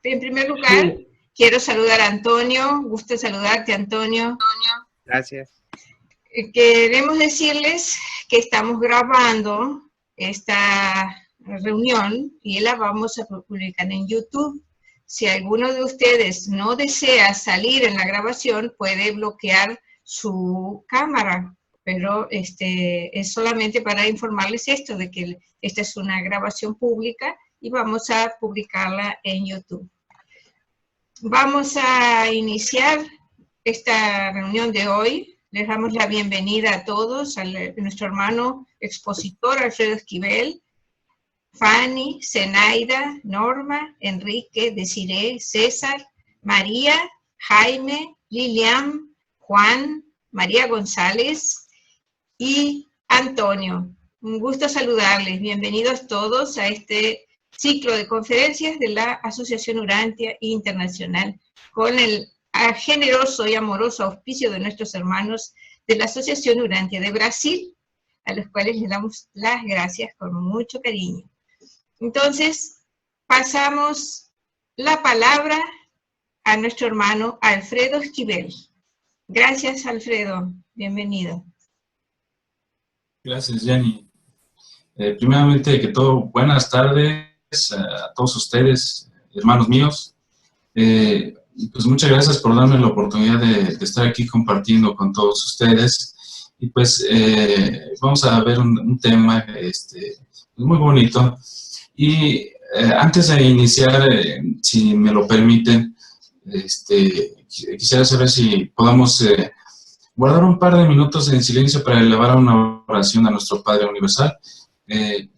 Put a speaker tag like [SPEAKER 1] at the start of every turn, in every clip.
[SPEAKER 1] En primer lugar, quiero saludar a Antonio. Gusto saludarte, Antonio.
[SPEAKER 2] Gracias.
[SPEAKER 1] Queremos decirles que estamos grabando esta reunión y la vamos a publicar en YouTube. Si alguno de ustedes no desea salir en la grabación, puede bloquear su cámara, pero es solamente para informarles esto, de que esta es una grabación pública y vamos a publicarla en YouTube. Vamos a iniciar esta reunión de hoy. Les damos la bienvenida a todos, a nuestro hermano expositor Alfredo Esquivel, Fanny, Zenaida, Norma, Enrique, Desiree, César, María, Jaime, Lilian, Juan, María González y Antonio. Un gusto saludarles. Bienvenidos todos a este ciclo de conferencias de la Asociación Urantia Internacional, con el generoso y amoroso auspicio de nuestros hermanos de la Asociación Urantia de Brasil, a los cuales les damos las gracias con mucho cariño. Entonces, pasamos la palabra a nuestro hermano Alfredo Esquivel. Gracias, Alfredo. Bienvenido.
[SPEAKER 3] Gracias, Jenny. Primeramente, que todo, buenas tardes a todos ustedes, hermanos míos. Pues muchas gracias por darme la oportunidad de estar aquí compartiendo con todos ustedes. Y pues vamos a ver un tema muy bonito. Y antes de iniciar, si me lo permiten, quisiera saber si podamos guardar un par de minutos en silencio para elevar una oración a nuestro Padre Universal,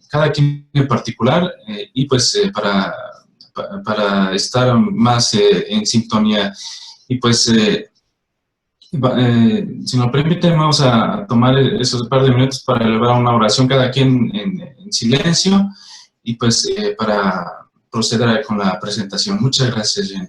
[SPEAKER 3] cada quien en particular, y pues para estar más en sintonía. Y pues, si nos permiten, vamos a tomar esos par de minutos para elevar una oración cada quien en silencio, y pues para proceder con la presentación. Muchas gracias, Jenny.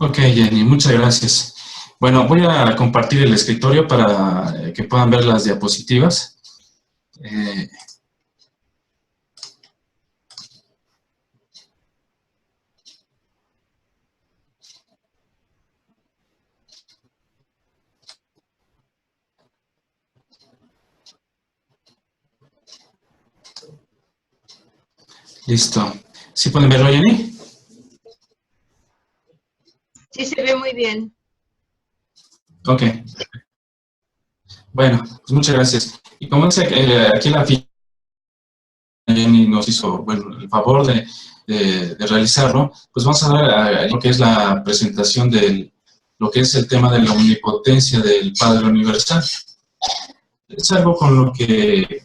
[SPEAKER 3] Ok, Jenny, muchas gracias. Bueno, voy a compartir el escritorio para que puedan ver las diapositivas. Listo. ¿Sí pueden verlo, Jenny?
[SPEAKER 1] Sí, se ve muy bien.
[SPEAKER 3] Ok. Bueno, pues muchas gracias. Y como dice aquí en la ficha, Jenny nos hizo el favor de de realizarlo, pues vamos a ver lo que es la presentación de lo que es el tema de la omnipotencia del Padre Universal. Es algo con lo que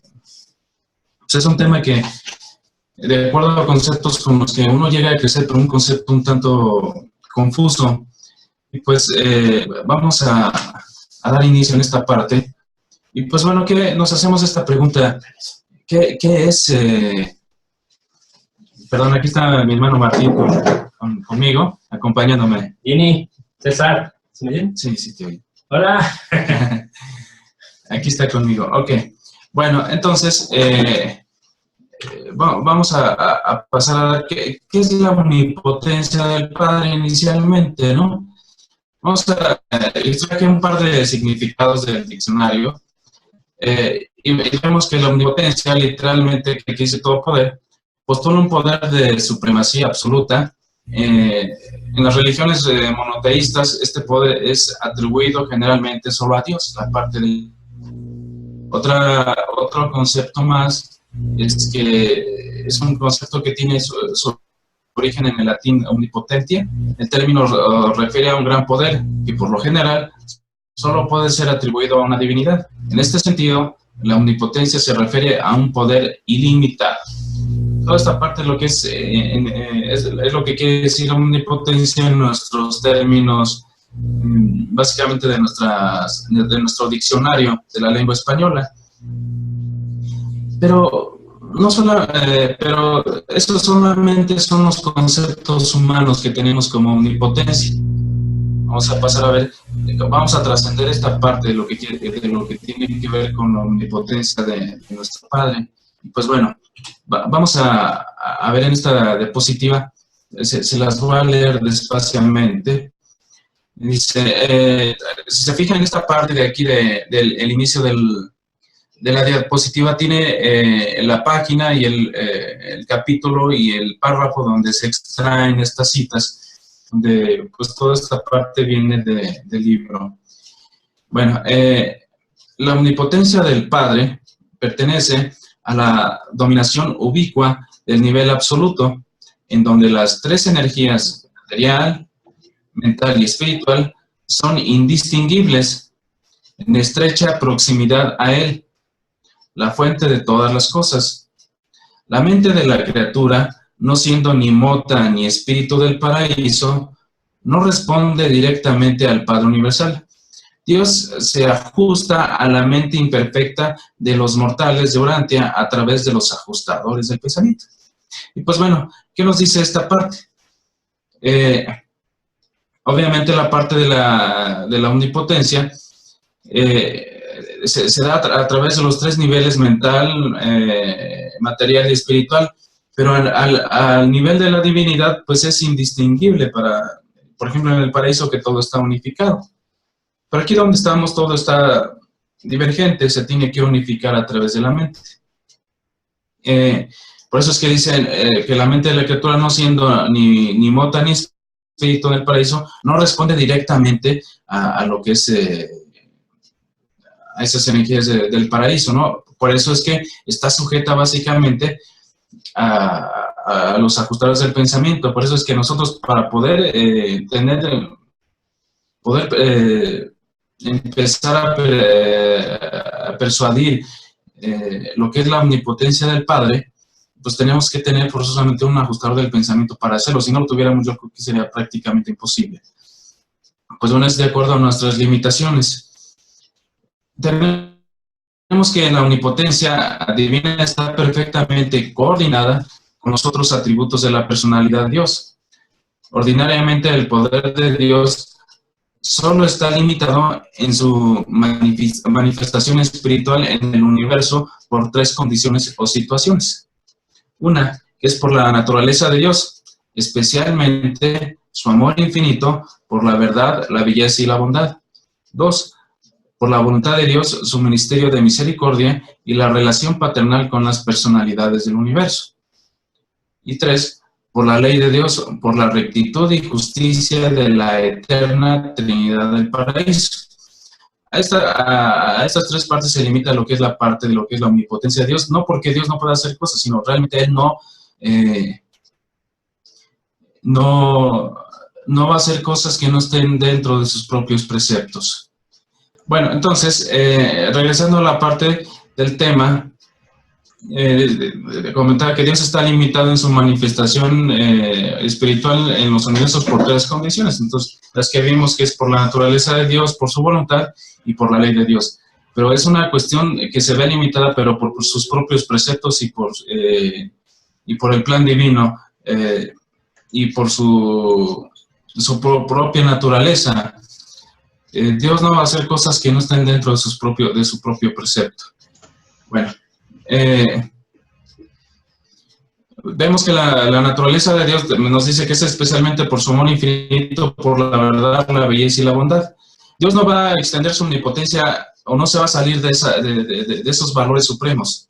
[SPEAKER 3] pues es un tema que, de acuerdo a conceptos con los que uno llega a crecer, pero un concepto un tanto confuso, y pues vamos a dar inicio en esta parte. Y pues bueno, que nos hacemos esta pregunta, ¿qué es? Perdón, aquí está mi hermano Martín conmigo, acompañándome.
[SPEAKER 2] Vini, César, ¿se me oyen?
[SPEAKER 3] Sí, sí, te oye.
[SPEAKER 2] Hola.
[SPEAKER 3] Aquí está conmigo, ok. Bueno, entonces, vamos a pasar a ver qué es la omnipotencia del Padre inicialmente, ¿no? Vamos a extraer un par de significados del diccionario y vemos que la omnipotencia, literalmente, que dice todo poder, postula un poder de supremacía absoluta. En las religiones monoteístas, este poder es atribuido generalmente solo a Dios, la parte de... Otro concepto más es que es un concepto que tiene su origen en el latín omnipotentia. El término refiere a un gran poder que por lo general solo puede ser atribuido a una divinidad. En este sentido, la omnipotencia se refiere a un poder ilimitado. Toda esta parte es lo que es lo que quiere decir omnipotencia en nuestros términos, básicamente de nuestro diccionario de la lengua española. Pero pero estos solamente son los conceptos humanos que tenemos como omnipotencia. Vamos a pasar a ver, vamos a trascender esta parte de lo que tiene que ver con la omnipotencia de nuestro Padre. Pues bueno, vamos a ver en esta diapositiva, se las voy a leer despaciamente. Dice, si se fijan en esta parte de aquí del inicio de la diapositiva, tiene la página y el capítulo y el párrafo donde se extraen estas citas, donde pues toda esta parte viene del libro. Bueno, la omnipotencia del Padre pertenece a la dominación ubicua del nivel absoluto, en donde las tres energías, material, mental y espiritual, son indistinguibles en estrecha proximidad a Él, la fuente de todas las cosas. La mente de la criatura, no siendo ni mota ni espíritu del paraíso, no responde directamente al Padre Universal. Dios se ajusta a la mente imperfecta de los mortales de Urantia a través de los ajustadores del pensamiento. Y pues bueno, ¿qué nos dice esta parte? Obviamente la parte de la omnipotencia se da a través de los tres niveles: mental, material y espiritual, pero al nivel de la divinidad pues es indistinguible por ejemplo, en el paraíso, que todo está unificado. Pero aquí donde estamos todo está divergente, se tiene que unificar a través de la mente. Por eso es que dicen que la mente de la criatura, no siendo ni mota ni espíritu del paraíso, no responde directamente a lo que es a esas energías del paraíso, ¿no? Por eso es que está sujeta básicamente a los ajustadores del pensamiento. Por eso es que nosotros, para poder empezar a persuadir lo que es la omnipotencia del Padre, pues tenemos que tener forzosamente un ajustador del pensamiento para hacerlo. Si no lo tuviéramos, yo creo que sería prácticamente imposible. Pues bueno, es de acuerdo a nuestras limitaciones. Tenemos que la omnipotencia divina está perfectamente coordinada con los otros atributos de la personalidad de Dios. Ordinariamente, el poder de Dios solo está limitado en su manifestación espiritual en el universo por tres condiciones o situaciones. Una, que es por la naturaleza de Dios, especialmente su amor infinito por la verdad, la belleza y la bondad. Dos, por la voluntad de Dios, su ministerio de misericordia y la relación paternal con las personalidades del universo. Y tres, por la ley de Dios, por la rectitud y justicia de la eterna Trinidad del paraíso. A estas tres partes se limita lo que es la parte de lo que es la omnipotencia de Dios, no porque Dios no pueda hacer cosas, sino realmente Él no no va a hacer cosas que no estén dentro de sus propios preceptos. Bueno, entonces, regresando a la parte del tema, comentaba que Dios está limitado en su manifestación espiritual en los universos por tres condiciones. Entonces, las que vimos que es por la naturaleza de Dios, por su voluntad y por la ley de Dios. Pero es una cuestión que se ve limitada, pero por sus propios preceptos y por el plan divino y por su propia naturaleza. Dios no va a hacer cosas que no estén dentro de su propio precepto. Bueno, vemos que la naturaleza de Dios nos dice que es especialmente por su amor infinito, por la verdad, la belleza y la bondad. Dios no va a extender su omnipotencia o no se va a salir de esos valores supremos.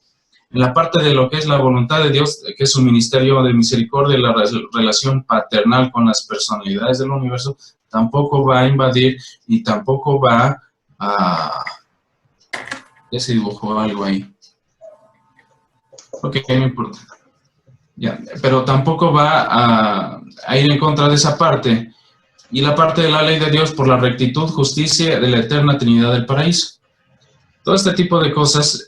[SPEAKER 3] En la parte de lo que es la voluntad de Dios, que es su ministerio de misericordia, la relación paternal con las personalidades del universo, tampoco va a invadir y tampoco va a... Ya se dibujó algo ahí. Ok, no importa. Ya, pero tampoco va a ir en contra de esa parte. Y la parte de la ley de Dios por la rectitud, justicia de la eterna Trinidad del paraíso. Todo este tipo de cosas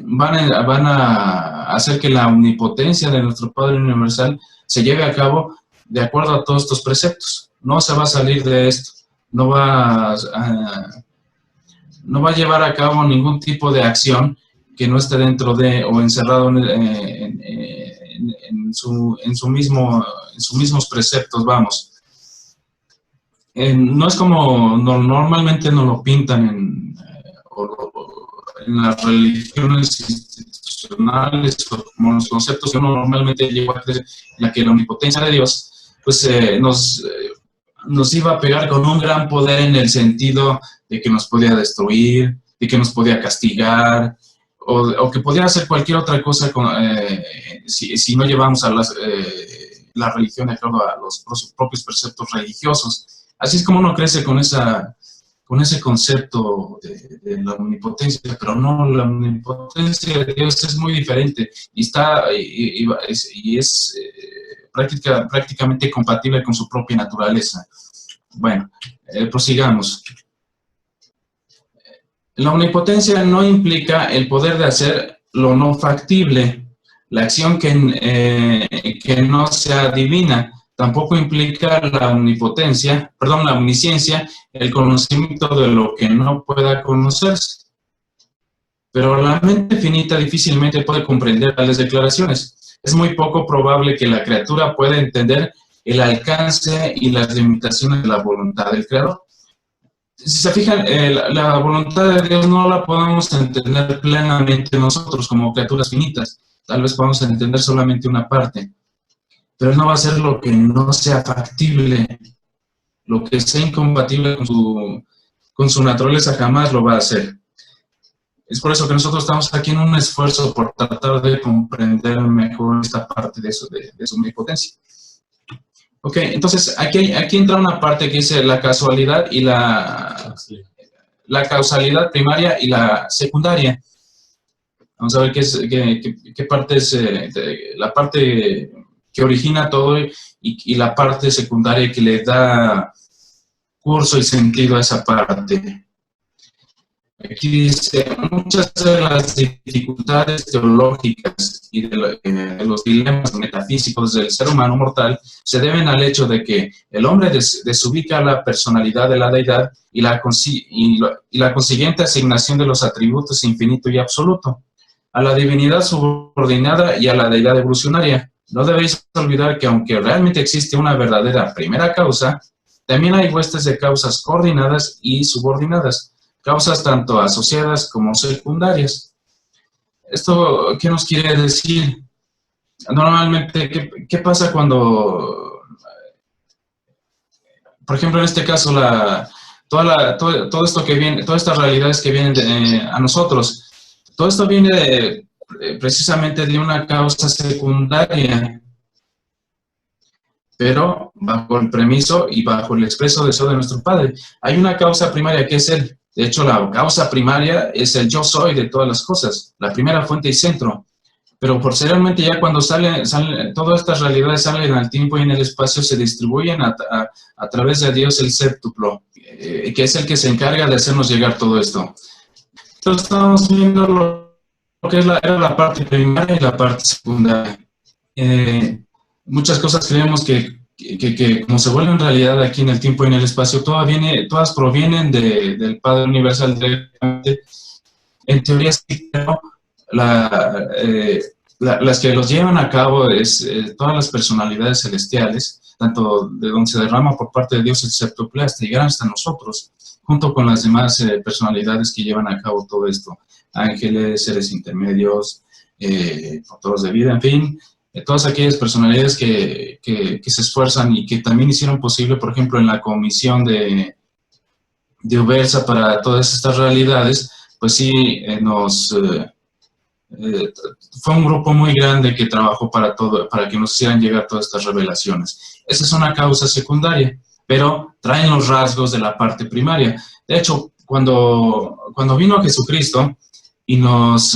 [SPEAKER 3] van a hacer que la omnipotencia de nuestro Padre Universal se lleve a cabo de acuerdo a todos estos preceptos. No se va a salir de esto. No va a llevar a cabo ningún tipo de acción que no esté dentro de o encerrado en sus mismos preceptos, vamos. No es como normalmente nos lo pintan en las religiones institucionales o como los conceptos que uno normalmente lleva a creer, en la que la omnipotencia de Dios pues nos iba a pegar con un gran poder en el sentido de que nos podía destruir, de que nos podía castigar, o que podía hacer cualquier otra cosa si no llevamos a la religión de acuerdo a los propios preceptos religiosos. Así es como uno crece con ese concepto de la omnipotencia, pero no, la omnipotencia de Dios es muy diferente y es prácticamente compatible con su propia naturaleza. Bueno, prosigamos. La omnipotencia no implica el poder de hacer lo no factible, la acción que no sea divina. Tampoco implica la omnisciencia, el conocimiento de lo que no pueda conocerse. Pero la mente finita difícilmente puede comprender tales declaraciones. Es muy poco probable que la criatura pueda entender el alcance y las limitaciones de la voluntad del Creador. Si se fijan, la voluntad de Dios no la podemos entender plenamente nosotros como criaturas finitas. Tal vez podamos entender solamente una parte. Pero Él no va a hacer lo que no sea factible, lo que sea incompatible con su naturaleza, jamás lo va a hacer. Es por eso que nosotros estamos aquí en un esfuerzo por tratar de comprender mejor esta parte de su omnipotencia. Ok, entonces aquí entra una parte que dice la casualidad y la causalidad primaria y la secundaria. Vamos a ver qué parte es la parte que origina todo y la parte secundaria que le da curso y sentido a esa parte. Aquí dice, muchas de las dificultades teológicas y de los dilemas metafísicos del ser humano mortal se deben al hecho de que el hombre desubica la personalidad de la deidad y la consiguiente asignación de los atributos infinito y absoluto a la divinidad subordinada y a la deidad evolucionaria. No debéis olvidar que aunque realmente existe una verdadera primera causa, también hay huestes de causas coordinadas y subordinadas, causas tanto asociadas como secundarias. ¿Esto qué nos quiere decir? Normalmente, ¿qué pasa cuando, por ejemplo, en este caso, todo esto que viene, todas estas realidades que vienen a nosotros, todo esto viene precisamente de una causa secundaria, pero bajo el permiso y bajo el expreso deseo de nuestro Padre. Hay una causa primaria que es Él. De hecho, la causa primaria es el yo soy de todas las cosas, la primera fuente y centro. pero posteriormente ya cuando salen todas estas realidades salen al tiempo y en el espacio, se distribuyen a través de Dios el séptuplo, que es el que se encarga de hacernos llegar todo esto. Entonces estamos viendo lo que era la parte primaria y la parte secundaria. Muchas cosas creemos que como se vuelven realidad aquí en el tiempo y en el espacio, todas provienen del Padre Universal directamente. En teoría sí, pero las que los llevan a cabo es todas las personalidades celestiales, tanto de donde se derrama por parte de Dios el séptuplo hasta llegar hasta nosotros, junto con las demás personalidades que llevan a cabo todo esto, ángeles, seres intermedios, autores de vida, en fin, todas aquellas personalidades que se esfuerzan y que también hicieron posible, por ejemplo, en la comisión de Ubersa para todas estas realidades, pues sí, fue un grupo muy grande que trabajó para que nos hicieran llegar todas estas revelaciones. Esa es una causa secundaria, pero traen los rasgos de la parte primaria. De hecho, cuando vino Jesucristo y nos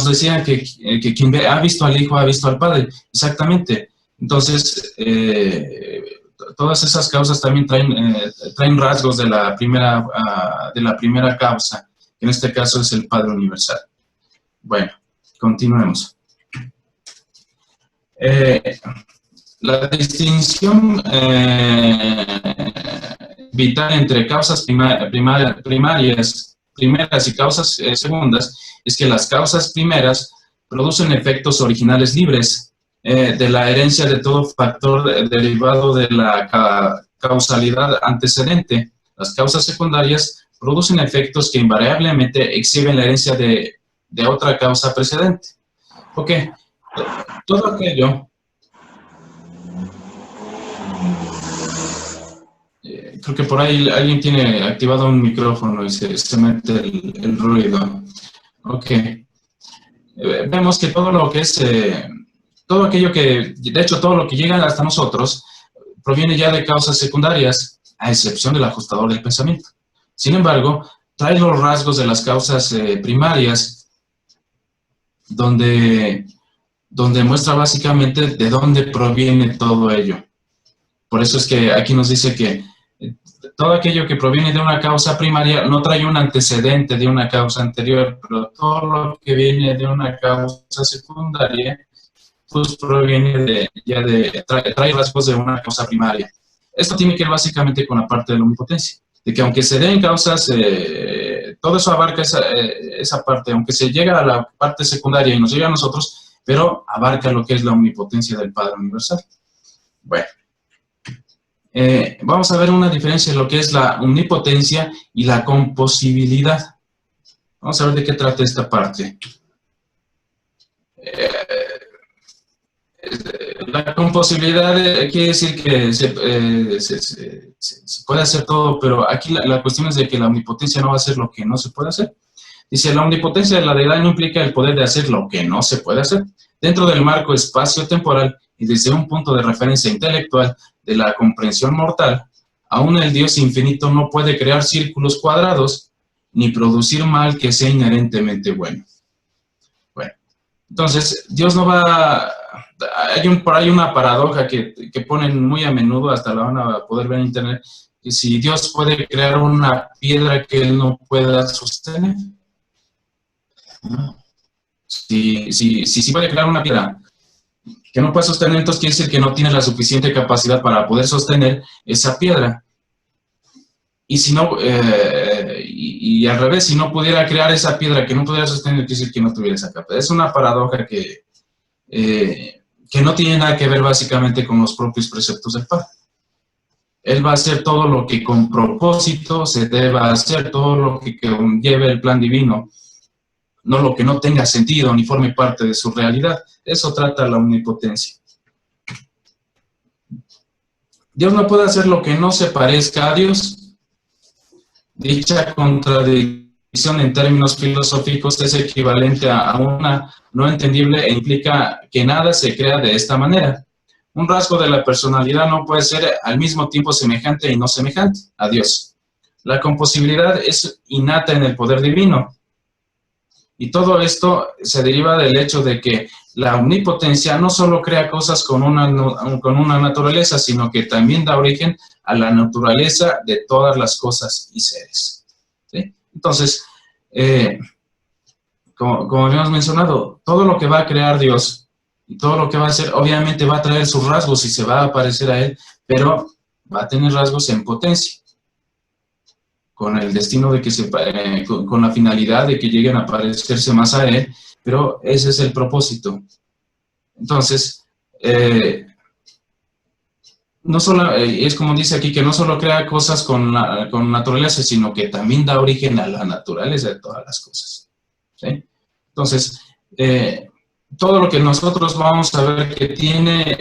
[SPEAKER 3] decía que quien ha visto al Hijo ha visto al Padre. Exactamente. Entonces, todas esas causas también traen rasgos de la primera causa, que en este caso es el Padre Universal. Bueno, continuemos. La distinción vital entre causas primeras y causas segundas es que las causas primeras producen efectos originales libres de la herencia de todo factor derivado de la causalidad antecedente. Las causas secundarias producen efectos que invariablemente exhiben la herencia de otra causa precedente. Ok, todo aquello... Creo que por ahí alguien tiene activado un micrófono y se mete el ruido. Ok. Vemos que todo lo que es, todo aquello que, de hecho todo lo que llega hasta nosotros, proviene ya de causas secundarias, a excepción del ajustador del pensamiento. Sin embargo, trae los rasgos de las causas primarias, donde muestra básicamente de dónde proviene todo ello. Por eso es que aquí nos dice que todo aquello que proviene de una causa primaria no trae un antecedente de una causa anterior, pero todo lo que viene de una causa secundaria, pues proviene trae rasgos de una causa primaria. Esto tiene que ver básicamente con la parte de la omnipotencia, de que aunque se den causas, todo eso abarca esa parte, aunque se llega a la parte secundaria y nos llega a nosotros, pero abarca lo que es la omnipotencia del Padre Universal. Bueno. Vamos a ver una diferencia en lo que es la omnipotencia y la composibilidad. Vamos a ver de qué trata esta parte. La composibilidad quiere decir que se puede hacer todo, pero aquí la cuestión es de que la omnipotencia no va a hacer lo que no se puede hacer. Dice, la omnipotencia de la deidad no implica el poder de hacer lo que no se puede hacer. Dentro del marco espacio-temporal y desde un punto de referencia intelectual de la comprensión mortal, aún el Dios infinito no puede crear círculos cuadrados ni producir mal que sea inherentemente bueno. Bueno, entonces, Dios no va... Por ahí una paradoja que ponen muy a menudo, hasta la van a poder ver en internet, que si Dios puede crear una piedra que Él no pueda sostener. Si puede crear una piedra que no puede sostener, entonces quiere decir que no tiene la suficiente capacidad para poder sostener esa piedra. Y si no, y al revés, si no pudiera crear esa piedra que no pudiera sostener, quiere decir que no tuviera esa capacidad. Es una paradoja que no tiene nada que ver básicamente con los propios preceptos del Padre. Él va a hacer todo lo que con propósito se deba hacer, todo lo que lleve el plan divino, no lo que no tenga sentido ni forme parte de su realidad. Eso trata la omnipotencia. Dios no puede hacer lo que no se parezca a Dios. Dicha contradicción en términos filosóficos es equivalente a una no entendible e implica que nada se crea de esta manera. Un rasgo de la personalidad no puede ser al mismo tiempo semejante y no semejante a Dios. La composibilidad es innata en el poder divino. Y todo esto se deriva del hecho de que la omnipotencia no solo crea cosas con una naturaleza, sino que también da origen a la naturaleza de todas las cosas y seres. ¿Sí? Entonces, como habíamos mencionado, todo lo que va a crear Dios y todo lo que va a hacer, obviamente va a traer sus rasgos y se va a parecer a Él, pero va a tener rasgos en potencia, con el destino de que con la finalidad de que lleguen a parecerse más a Él, pero ese es el propósito. Entonces, no solo, es como dice aquí, que no solo crea cosas con naturaleza, sino que también da origen a la naturaleza de todas las cosas. ¿Sí? Entonces, todo lo que nosotros vamos a ver que tiene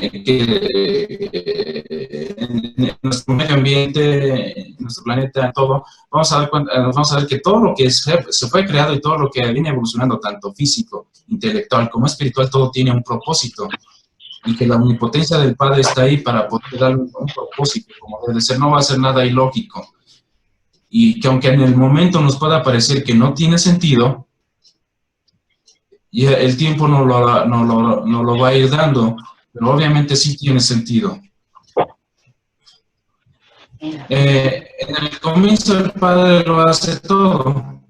[SPEAKER 3] en nuestro medio ambiente, en nuestro planeta, en todo, vamos a ver que todo lo que se fue creado y todo lo que viene evolucionando, tanto físico, intelectual como espiritual, todo tiene un propósito. Y que la omnipotencia del Padre está ahí para poder darle un propósito, como debe ser, no va a ser nada ilógico. Y que aunque en el momento nos pueda parecer que no tiene sentido, y el tiempo no lo va a ir dando, pero obviamente sí tiene sentido. En el comienzo el Padre lo hace todo,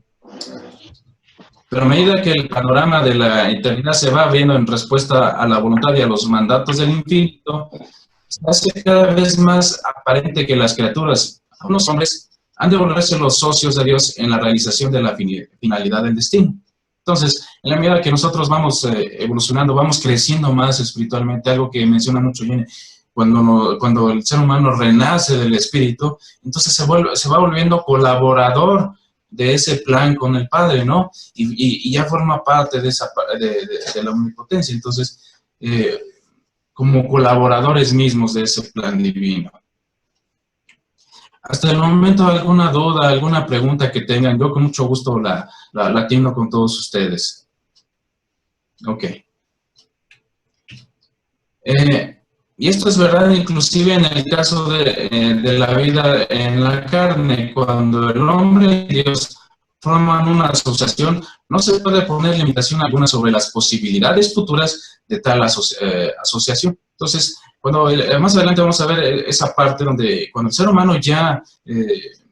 [SPEAKER 3] pero a medida que el panorama de la eternidad se va viendo en respuesta a la voluntad y a los mandatos del infinito, se hace cada vez más aparente que las criaturas, algunos hombres, han de volverse los socios de Dios en la realización de la finalidad del destino. Entonces, en la medida que nosotros vamos evolucionando, vamos creciendo más espiritualmente, algo que menciona mucho Jenny, cuando el ser humano renace del espíritu, entonces se va volviendo colaborador de ese plan con el Padre, ¿no? Y ya forma parte de la omnipotencia. Entonces, como colaboradores mismos de ese plan divino. Hasta el momento, ¿alguna duda, alguna pregunta que tengan? Yo con mucho gusto la atiendo con todos ustedes. Ok. Y esto es verdad inclusive en el caso de la vida en la carne. Cuando el hombre y Dios forman una asociación, no se puede poner limitación alguna sobre las posibilidades futuras de tal asociación. Entonces, más adelante vamos a ver esa parte donde cuando el ser humano ya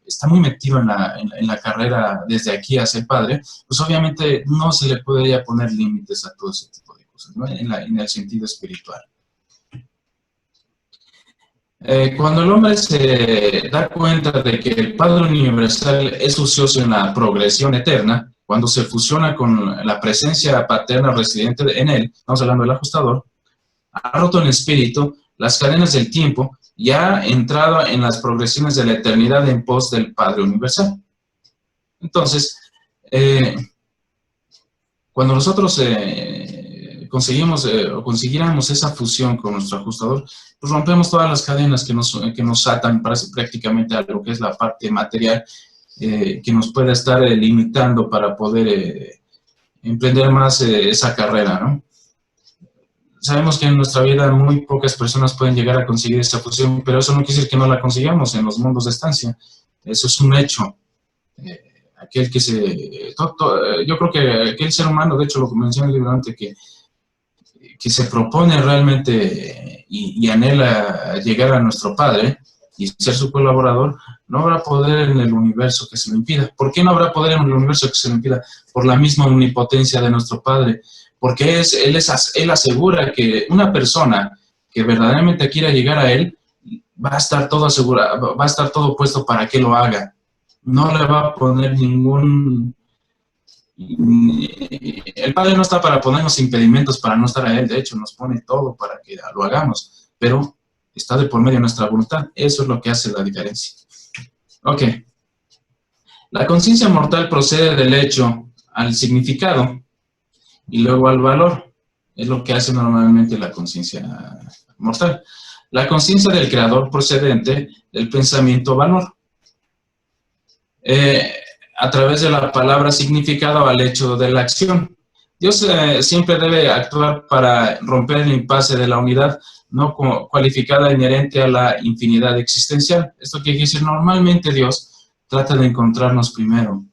[SPEAKER 3] está muy metido en la carrera desde aquí hacia el Padre, pues obviamente no se le puede ya poner límites a todo ese tipo de cosas, ¿no? En el sentido espiritual. Cuando el hombre se da cuenta de que el Padre Universal es ocioso en la progresión eterna, cuando se fusiona con la presencia paterna residente en él, estamos hablando del ajustador, ha roto en espíritu las cadenas del tiempo y ha entrado en las progresiones de la eternidad en pos del Padre Universal. Entonces, cuando nosotros consiguiéramos esa fusión con nuestro ajustador, pues rompemos todas las cadenas que nos atan prácticamente a lo que es la parte material que nos puede estar limitando para poder emprender más esa carrera, ¿no? Sabemos que en nuestra vida muy pocas personas pueden llegar a conseguir esa fusión, pero eso no quiere decir que no la consigamos en los mundos de estancia. Eso es un hecho. Yo creo que aquel ser humano, de hecho lo mencioné libremente, que se propone realmente y anhela llegar a nuestro Padre y ser su colaborador, no habrá poder en el universo que se lo impida. ¿Por qué no habrá poder en el universo que se lo impida? Por la misma omnipotencia de nuestro Padre. Porque él asegura que una persona que verdaderamente quiera llegar a Él va a estar todo asegurado, va a estar todo puesto para que lo haga. No le va a poner ningún... El Padre no está para ponernos impedimentos para no estar a Él, de hecho nos pone todo para que lo hagamos, pero está de por medio de nuestra voluntad. Eso es lo que hace la diferencia. Ok. La conciencia mortal procede del hecho al significado y luego al valor. Es lo que hace normalmente la conciencia mortal. La conciencia del creador procedente del pensamiento-valor. A través de la palabra significado al hecho de la acción. Dios siempre debe actuar para romper el impasse de la unidad no cualificada inherente a la infinidad existencial. Esto quiere decir, normalmente Dios trata de encontrarnos primero,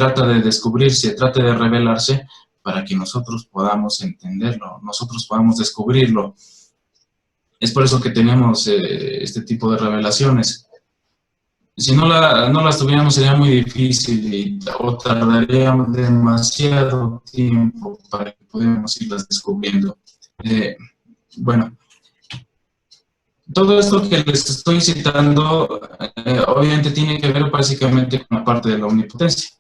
[SPEAKER 3] trata de descubrirse, trata de revelarse para que nosotros podamos entenderlo, nosotros podamos descubrirlo. Es por eso que tenemos este tipo de revelaciones. Si no las tuviéramos sería muy difícil o tardaríamos demasiado tiempo para que pudiéramos irlas descubriendo. Bueno, todo esto que les estoy citando obviamente tiene que ver básicamente con la parte de la omnipotencia.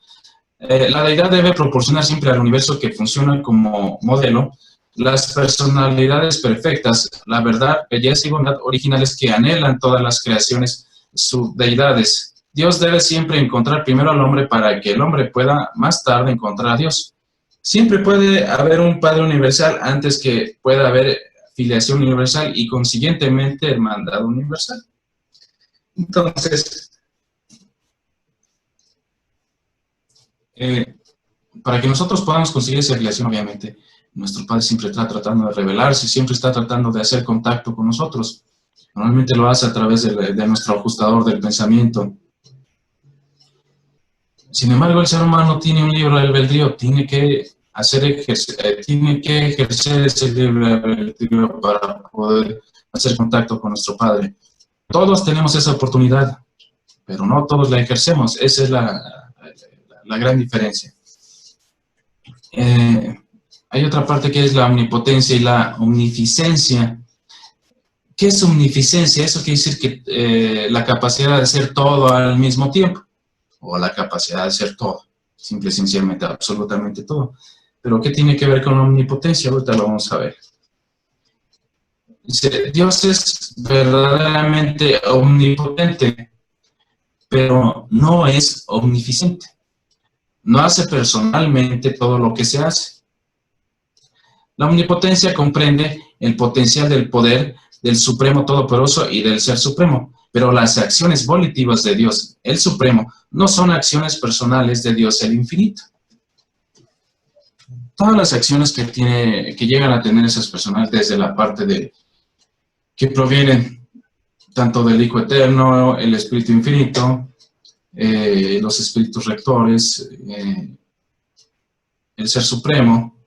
[SPEAKER 3] La deidad debe proporcionar siempre al universo que funciona como modelo las personalidades perfectas, la verdad, belleza y bondad originales que anhelan todas las creaciones sus deidades. Dios debe siempre encontrar primero al hombre para que el hombre pueda más tarde encontrar a Dios. Siempre puede haber un Padre universal antes que pueda haber filiación universal y consiguientemente hermandad universal. Entonces, para que nosotros podamos conseguir esa filiación, obviamente, nuestro Padre siempre está tratando de revelarse, siempre está tratando de hacer contacto con nosotros. Normalmente lo hace a través de nuestro ajustador del pensamiento. Sin embargo, el ser humano tiene un libre albedrío, tiene que ejercer ese libre albedrío para poder hacer contacto con nuestro Padre. Todos tenemos esa oportunidad, pero no todos la ejercemos. Esa es la gran diferencia. Hay otra parte que es la omnipotencia y la omnificencia. ¿Qué es omnificencia? Eso quiere decir que la capacidad de hacer todo al mismo tiempo, o la capacidad de hacer todo, simple y sencillamente, absolutamente todo. Pero ¿qué tiene que ver con omnipotencia? Ahorita lo vamos a ver. Dice, Dios es verdaderamente omnipotente, pero no es omnificente. No hace personalmente todo lo que se hace. La omnipotencia comprende el potencial del poder del Supremo Todopoderoso y del Ser Supremo, pero las acciones volitivas de Dios, el Supremo, no son acciones personales de Dios el Infinito. Todas las acciones que llegan a tener esas personas desde la parte que provienen tanto del Hijo Eterno, el Espíritu Infinito, los Espíritus Rectores, el Ser Supremo,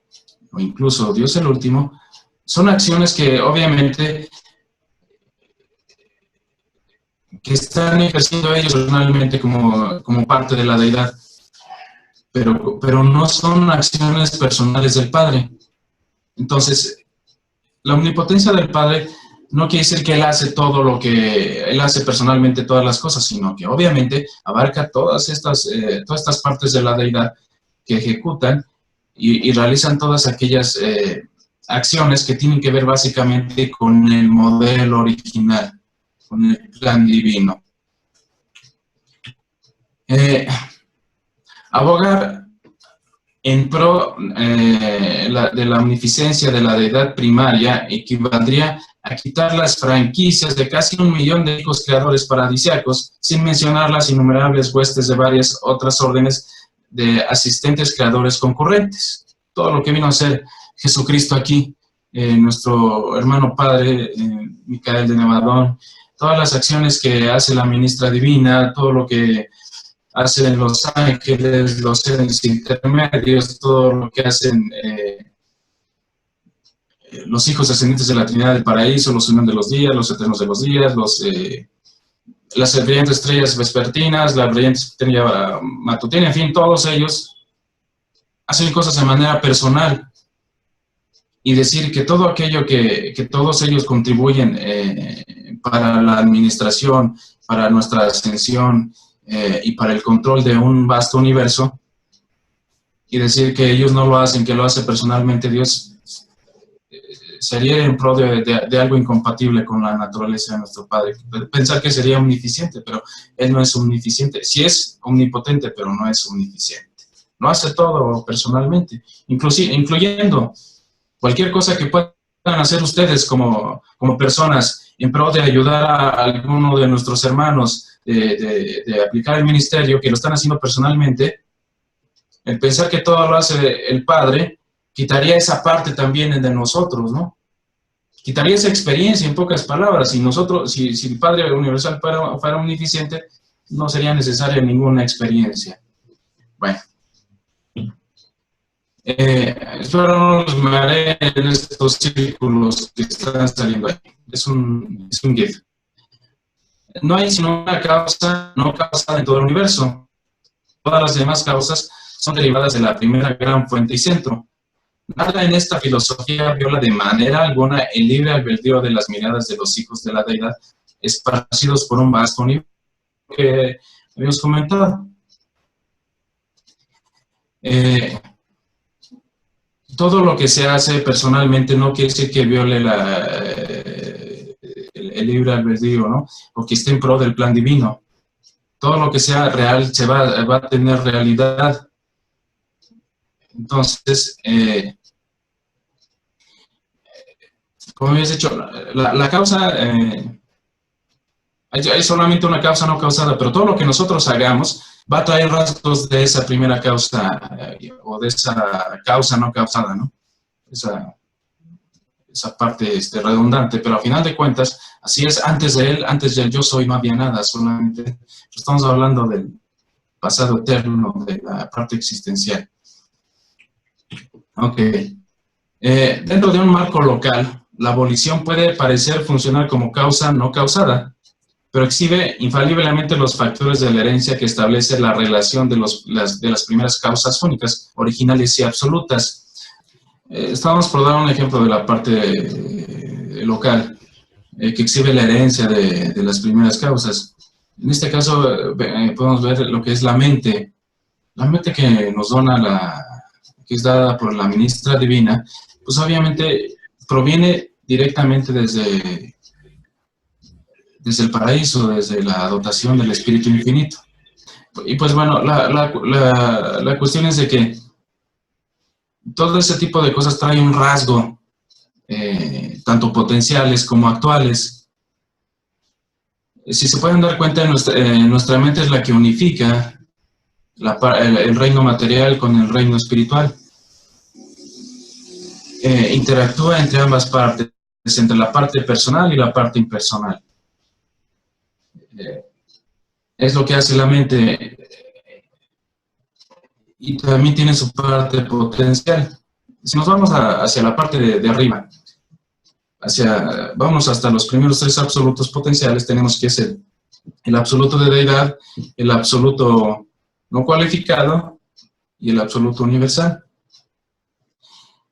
[SPEAKER 3] o incluso Dios el Último, son acciones que obviamente que están ejerciendo ellos personalmente como parte de la deidad, pero no son acciones personales del Padre. Entonces, la omnipotencia del Padre no quiere decir que Él hace todo lo que Él hace personalmente, todas las cosas, sino que obviamente abarca todas estas partes de la deidad que ejecutan y realizan todas aquellas acciones que tienen que ver básicamente con el modelo original, con el plan divino. Abogar en pro de la omnificencia de la deidad primaria equivaldría a quitar las franquicias de casi 1 millón de hijos creadores paradisíacos, sin mencionar las innumerables huestes de varias otras órdenes de asistentes creadores concurrentes. Todo lo que vino a hacer Jesucristo aquí, nuestro hermano Padre, Micael de Nevadón, todas las acciones que hace la ministra divina, todo lo que hacen los ángeles, los seres intermedios, todo lo que hacen los hijos ascendientes de la Trinidad del Paraíso, los Unión de los Días, los Eternos de los Días, las brillantes estrellas vespertinas, la brillante estrella matutina, en fin, todos ellos hacen cosas de manera personal. Y decir que todo aquello que todos ellos contribuyen para la administración, para nuestra ascensión y para el control de un vasto universo, y decir que ellos no lo hacen, que lo hace personalmente Dios, sería en pro de algo incompatible con la naturaleza de nuestro Padre. Pensar que sería omnificente, pero Él no es omnificente. Sí es omnipotente, pero no es omnificente. No hace todo personalmente, incluyendo cualquier cosa que puedan hacer ustedes como personas en pro de ayudar a alguno de nuestros hermanos de aplicar el ministerio, que lo están haciendo personalmente. El pensar que todo lo hace el Padre quitaría esa parte también de nosotros, ¿no? Quitaría esa experiencia, en pocas palabras. Si el Padre Universal fuera omnificente, no sería necesaria ninguna experiencia. Bueno, Espero no los mareé en estos círculos que están saliendo ahí. Es un GIF. No hay sino una causa no causada en todo el universo. Todas las demás causas son derivadas de la primera gran fuente y centro. Nada en esta filosofía viola de manera alguna el libre albedrío de las miradas de los hijos de la deidad esparcidos por un vasto universo que habíamos comentado. Todo lo que se hace personalmente no quiere decir que viole el libre albedrío, ¿no? O que esté en pro del plan divino. Todo lo que sea real se va a tener realidad. Entonces, como habías dicho, la causa, hay solamente una causa no causada, pero todo lo que nosotros hagamos va a traer rasgos de esa primera causa o de esa causa no causada, ¿no? Esa parte redundante, pero a final de cuentas, así es, antes del yo soy no había nada, solamente estamos hablando del pasado eterno, de la parte existencial. Ok. Dentro de un marco local, la abolición puede parecer funcionar como causa no causada, pero exhibe infaliblemente los factores de la herencia que establece la relación de las primeras causas únicas, originales y absolutas. Estamos por dar un ejemplo de la parte local, que exhibe la herencia de las primeras causas. En este caso podemos ver lo que es la mente que nos dona que es dada por la ministra divina, pues obviamente proviene directamente desde el paraíso, desde la dotación del Espíritu Infinito. Y pues bueno, la cuestión es de que todo ese tipo de cosas trae un rasgo, tanto potenciales como actuales. Si se pueden dar cuenta, nuestra mente es la que unifica el reino material con el reino espiritual. Interactúa entre ambas partes, entre la parte personal y la parte impersonal. Es lo que hace la mente, y también tiene su parte potencial. Si nos vamos hacia la parte de arriba, vamos hasta los primeros tres absolutos potenciales, tenemos que ser el absoluto de deidad, el absoluto no cualificado y el absoluto universal.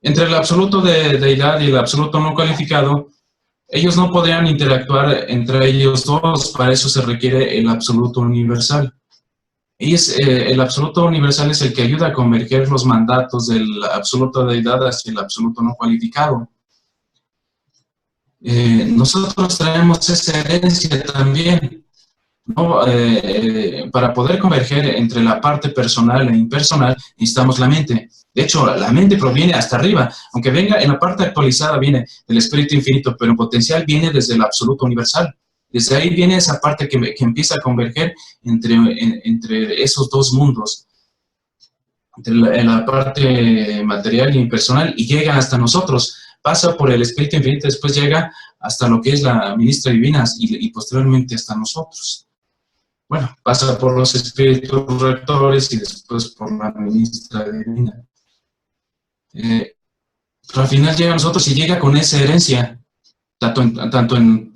[SPEAKER 3] Entre el absoluto de deidad y el absoluto no cualificado, ellos no podrían interactuar entre ellos dos, para eso se requiere el absoluto universal. El absoluto universal es el que ayuda a converger los mandatos del absoluto de deidad hacia el absoluto no cualificado. Nosotros traemos esa herencia también, ¿no? Para poder converger entre la parte personal e impersonal, necesitamos la mente. De hecho, la mente proviene hasta arriba, aunque venga en la parte actualizada, viene del Espíritu Infinito, pero en potencial viene desde el absoluto universal. Desde ahí viene esa parte que empieza a converger entre esos dos mundos, entre la parte material y impersonal, y llega hasta nosotros. Pasa por el Espíritu Infinito, después llega hasta lo que es la ministra divina y posteriormente hasta nosotros. Bueno, pasa por los espíritus rectores y después por la ministra divina. Pero al final llega a nosotros y llega con esa herencia, tanto en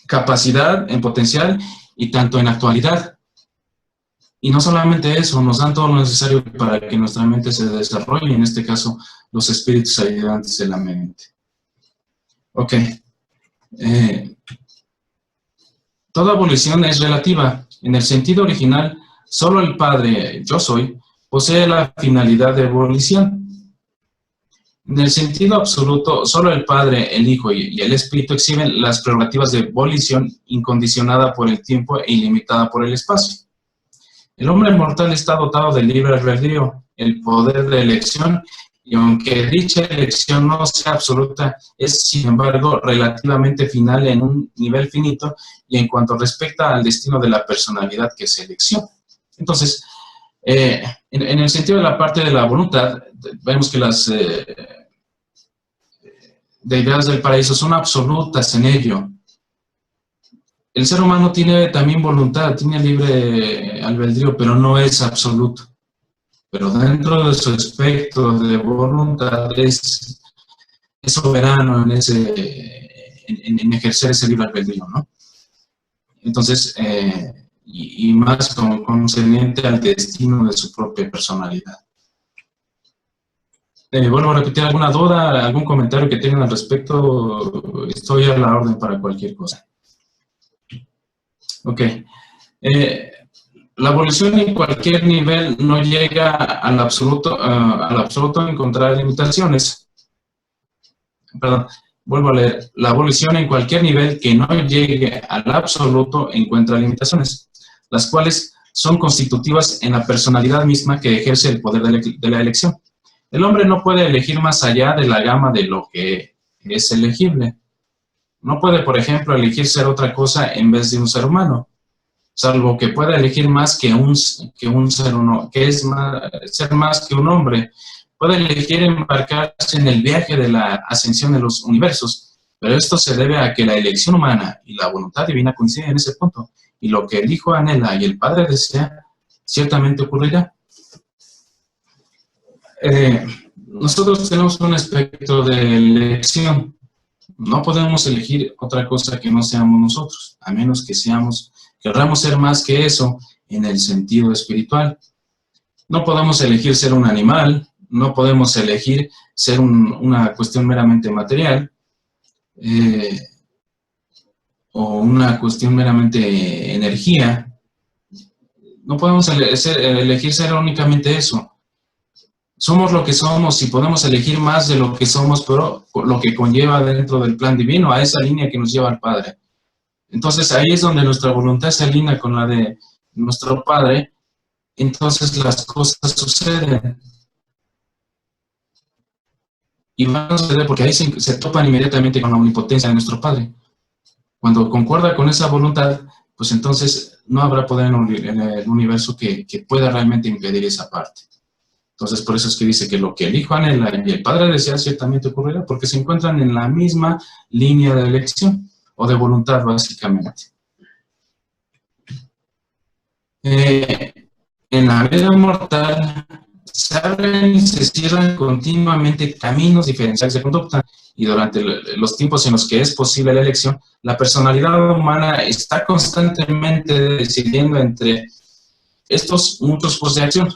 [SPEAKER 3] capacidad, en potencial y tanto en actualidad. Y no solamente eso, nos dan todo lo necesario para que nuestra mente se desarrolle, en este caso, los espíritus ayudantes de la mente. Ok. Toda abolición es relativa. En el sentido original, solo el Padre, yo soy, posee la finalidad de abolición. En el sentido absoluto, solo el Padre, el Hijo y el Espíritu exhiben las prerrogativas de abolición incondicionada por el tiempo e ilimitada por el espacio. El hombre mortal está dotado del libre albedrío, el poder de elección, y aunque dicha elección no sea absoluta, es sin embargo relativamente final en un nivel finito y en cuanto respecta al destino de la personalidad que se elecciona. Entonces, en el sentido de la parte de la voluntad, vemos que las deidades del paraíso son absolutas en ello. El ser humano tiene también voluntad, tiene libre albedrío, pero no es absoluto. pero dentro de su espectro de voluntad es soberano en ejercer ese libre albedrío, ¿no? Entonces, y más concerniente al destino de su propia personalidad. Vuelvo a repetir, ¿alguna duda, algún comentario que tengan al respecto? Estoy a la orden para cualquier cosa. Ok. La evolución en cualquier nivel no llega al absoluto encontrar limitaciones. Perdón, vuelvo a leer. La evolución en cualquier nivel que no llegue al absoluto encuentra limitaciones, las cuales son constitutivas en la personalidad misma que ejerce el poder de la elección. El hombre no puede elegir más allá de la gama de lo que es elegible. No puede, por ejemplo, elegir ser otra cosa en vez de un ser humano, salvo que pueda elegir más que un ser humano, ser más que un hombre. Puede elegir embarcarse en el viaje de la ascensión de los universos, pero esto se debe a que la elección humana y la voluntad divina coinciden en ese punto, y lo que el Hijo anhela y el Padre desea, ciertamente ocurrirá. Nosotros tenemos un espectro de elección. No podemos elegir otra cosa que no seamos nosotros, a menos que querramos ser más que eso en el sentido espiritual. No podemos elegir ser un animal, no podemos elegir ser una cuestión meramente material, o una cuestión meramente energía. No podemos elegir ser únicamente eso. Somos lo que somos y podemos elegir más de lo que somos, pero lo que conlleva dentro del plan divino, a esa línea que nos lleva al Padre. Entonces ahí es donde nuestra voluntad se alinea con la de nuestro Padre, entonces las cosas suceden. Y van a suceder porque ahí se topan inmediatamente con la omnipotencia de nuestro Padre. Cuando concuerda con esa voluntad, pues entonces no habrá poder en el universo que pueda realmente impedir esa parte. Entonces, por eso es que dice que lo que el Hijo anhela y el Padre desea ciertamente ocurrirá, porque se encuentran en la misma línea de elección, o de voluntad, básicamente. En la vida mortal se abren y se cierran continuamente caminos diferenciales de conducta, y durante los tiempos en los que es posible la elección, la personalidad humana está constantemente decidiendo entre estos muchos tipos de acción.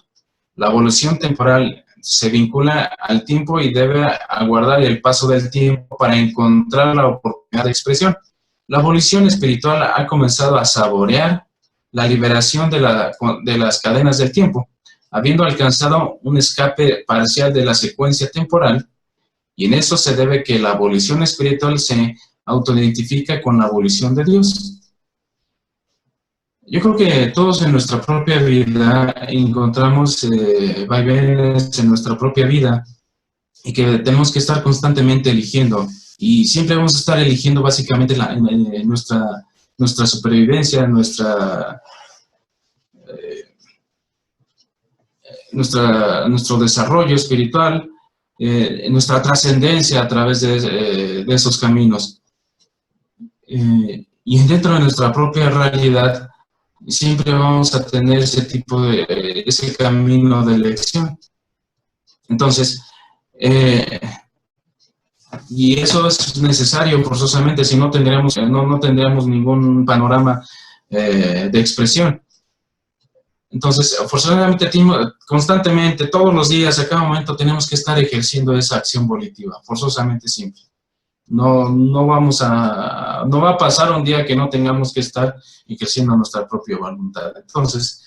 [SPEAKER 3] La evolución temporal se vincula al tiempo y debe aguardar el paso del tiempo para encontrar la oportunidad de expresión. La evolución espiritual ha comenzado a saborear la liberación de las cadenas del tiempo, habiendo alcanzado un escape parcial de la secuencia temporal, y en eso se debe que la evolución espiritual se autoidentifica con la evolución de Dios. Yo creo que todos en nuestra propia vida encontramos vaivenes en nuestra propia vida y que tenemos que estar constantemente eligiendo, y siempre vamos a estar eligiendo básicamente nuestra supervivencia, nuestro desarrollo espiritual, nuestra trascendencia a través de esos caminos. Y dentro de nuestra propia realidad siempre vamos a tener ese camino de elección. Entonces, y eso es necesario forzosamente, si no tendríamos ningún panorama de expresión. Entonces, forzosamente, constantemente, todos los días, a cada momento, tenemos que estar ejerciendo esa acción volitiva, forzosamente siempre. No va a pasar un día que no tengamos que estar ejerciendo nuestra propia voluntad. Entonces,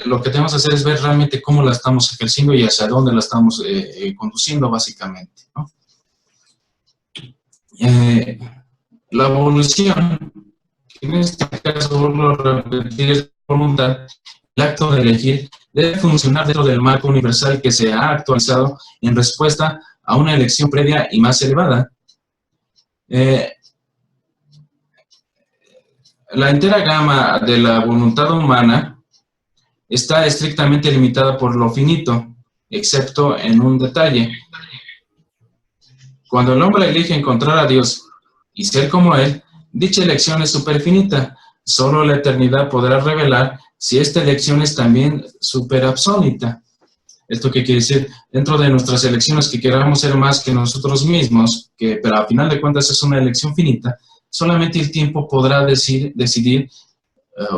[SPEAKER 3] lo que tenemos que hacer es ver realmente cómo la estamos ejerciendo y hacia dónde la estamos conduciendo, básicamente, ¿no? La evolución, en este caso, vuelvo a repetir, es voluntad. El acto de elegir debe funcionar dentro del marco universal que se ha actualizado en respuesta a una elección previa y más elevada. La entera gama de la voluntad humana está estrictamente limitada por lo finito, excepto en un detalle. Cuando el hombre elige encontrar a Dios y ser como Él, dicha elección es superfinita. Solo la eternidad podrá revelar si esta elección es también superabsónita. ¿Esto qué quiere decir? Dentro de nuestras elecciones que queramos ser más que nosotros mismos, pero a final de cuentas es una elección finita, solamente el tiempo podrá decidir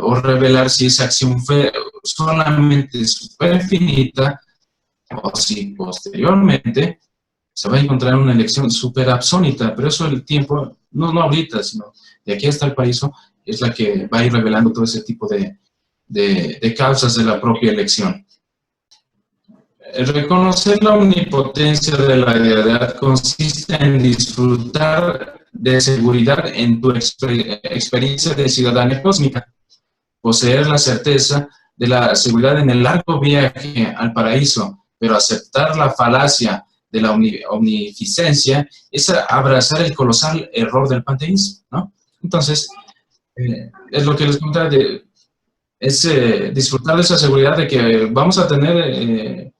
[SPEAKER 3] o revelar si esa acción fue solamente superfinita o si posteriormente se va a encontrar una elección superabsónita, pero eso el tiempo, no ahorita, sino de aquí hasta el paraíso, es la que va a ir revelando todo ese tipo de causas de la propia elección. El reconocer la omnipotencia de la deidad consiste en disfrutar de seguridad en tu experiencia de ciudadanía cósmica, poseer la certeza de la seguridad en el largo viaje al paraíso, pero aceptar la falacia de la omnificencia es abrazar el colosal error del panteísmo, ¿no? Entonces, es lo que les comentaba, disfrutar de esa seguridad de que vamos a tener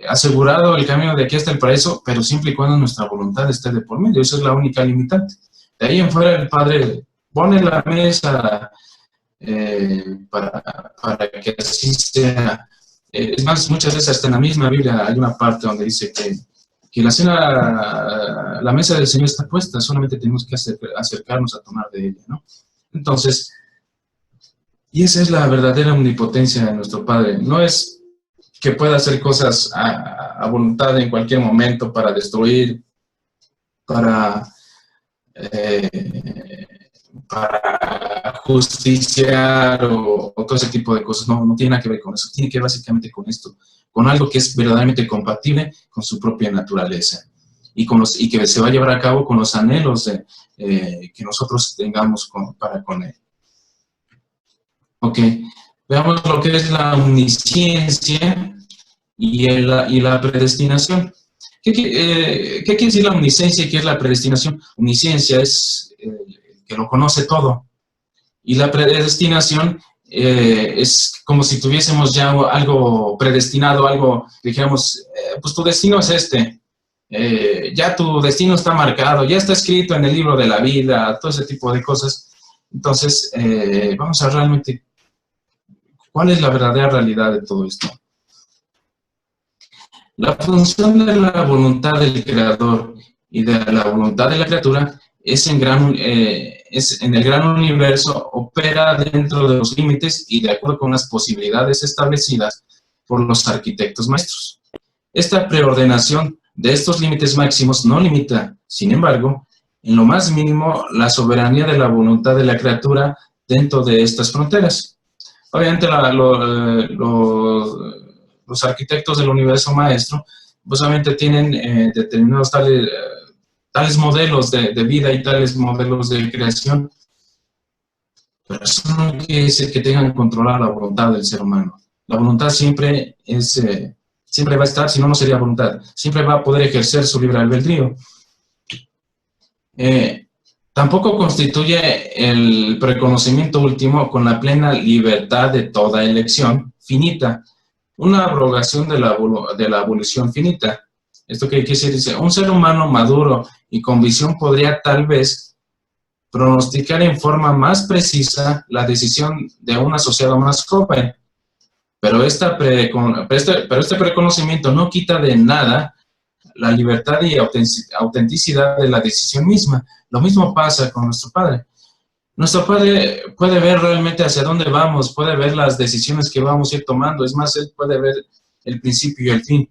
[SPEAKER 3] asegurado el camino de aquí hasta el paraíso, pero siempre y cuando nuestra voluntad esté de por medio. Esa es la única limitante. De ahí en fuera el Padre pone la mesa para que así sea. Es más, muchas veces hasta en la misma Biblia hay una parte donde dice que la mesa del Señor está puesta, solamente tenemos que acercarnos a tomar de ella, ¿no? Entonces, y esa es la verdadera omnipotencia de nuestro Padre. No es que pueda hacer cosas a voluntad en cualquier momento para destruir, para justiciar o todo ese tipo de cosas. No tiene nada que ver con eso. Tiene que ver básicamente con esto, con algo que es verdaderamente compatible con su propia naturaleza y que se va a llevar a cabo con los anhelos que nosotros tengamos para con él. Ok, veamos lo que es la omnisciencia y la predestinación. ¿Qué quiere decir la omnisciencia y qué es la predestinación? Omnisciencia es que lo conoce todo, y la predestinación es como si tuviésemos ya algo predestinado, algo, dijéramos, pues tu destino es este, ya tu destino está marcado, ya está escrito en el libro de la vida, todo ese tipo de cosas. Entonces, vamos a realmente, ¿cuál es la verdadera realidad de todo esto? La función de la voluntad del Creador y de la voluntad de la criatura es en el gran universo, opera dentro de los límites y de acuerdo con las posibilidades establecidas por los arquitectos maestros. Esta preordenación de estos límites máximos no limita, sin embargo, en lo más mínimo, la soberanía de la voluntad de la criatura dentro de estas fronteras. Obviamente, los arquitectos del universo maestro, pues obviamente tienen determinados tales modelos de vida y tales modelos de creación, pero eso no quiere decir que tengan que controlar la voluntad del ser humano. La voluntad siempre va a estar, si no, no sería voluntad. Siempre va a poder ejercer su libre albedrío. Tampoco constituye el preconocimiento último con la plena libertad de toda elección finita, una abrogación de la evolución finita. ¿Esto qué quiere decir? Dice, un ser humano maduro y con visión podría tal vez pronosticar en forma más precisa la decisión de un asociado más joven, pero este preconocimiento no quita de nada la libertad y autenticidad de la decisión misma. Lo mismo pasa con nuestro Padre. Nuestro Padre puede ver realmente hacia dónde vamos, puede ver las decisiones que vamos a ir tomando, es más, Él puede ver el principio y el fin.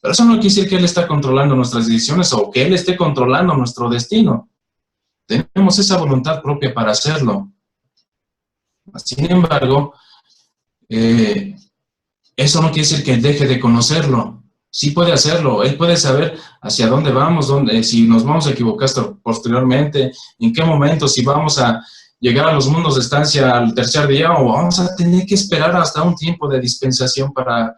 [SPEAKER 3] Pero eso no quiere decir que Él está controlando nuestras decisiones o que Él esté controlando nuestro destino. Tenemos esa voluntad propia para hacerlo. Sin embargo, eso no quiere decir que Él deje de conocerlo. Sí puede hacerlo, Él puede saber hacia dónde vamos, si nos vamos a equivocar posteriormente, en qué momento, si vamos a llegar a los mundos de estancia al tercer día o vamos a tener que esperar hasta un tiempo de dispensación para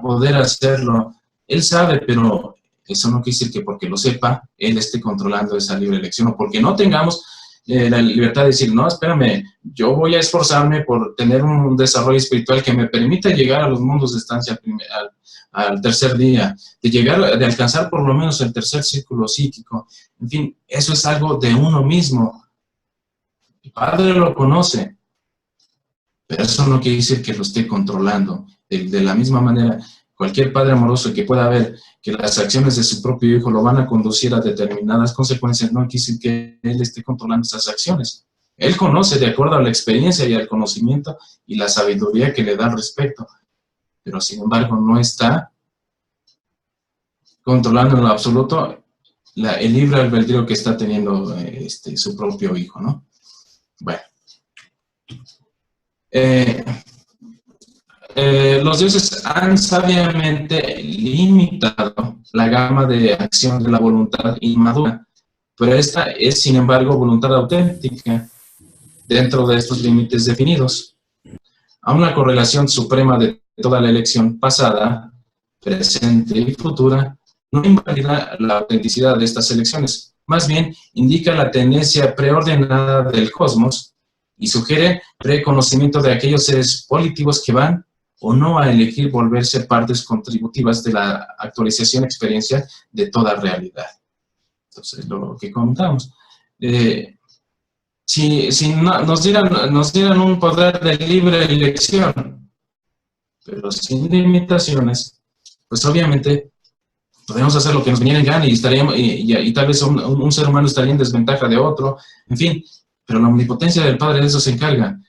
[SPEAKER 3] poder hacerlo. Él sabe, pero eso no quiere decir que porque lo sepa, Él esté controlando esa libre elección o porque no tengamos la libertad de decir, no, espérame, yo voy a esforzarme por tener un desarrollo espiritual que me permita llegar a los mundos de estancia al tercer día, de alcanzar por lo menos el tercer círculo psíquico. En fin, eso es algo de uno mismo. El Padre lo conoce. Pero eso no quiere decir que lo esté controlando. De la misma manera, cualquier padre amoroso que pueda ver que las acciones de su propio hijo lo van a conducir a determinadas consecuencias, no quiere decir que él esté controlando esas acciones. Él conoce de acuerdo a la experiencia y al conocimiento y la sabiduría que le da al respecto, pero sin embargo no está controlando en lo absoluto el libre albedrío que está teniendo su propio hijo, ¿no? Bueno. Los dioses han sabiamente limitado la gama de acción de la voluntad inmadura, pero esta es, sin embargo, voluntad auténtica dentro de estos límites definidos. A una correlación suprema de toda la elección pasada, presente y futura, no invalida la autenticidad de estas elecciones, más bien indica la tendencia preordenada del cosmos y sugiere preconocimiento de aquellos seres volitivos que van o no a elegir volverse partes contributivas de la actualización experiencia de toda realidad. Entonces, lo que comentamos. Si nos dieran un poder de libre elección, pero sin limitaciones, pues obviamente podríamos hacer lo que nos viniera en gana y tal vez un ser humano estaría en desventaja de otro, en fin, pero la omnipotencia del Padre de eso se encarga,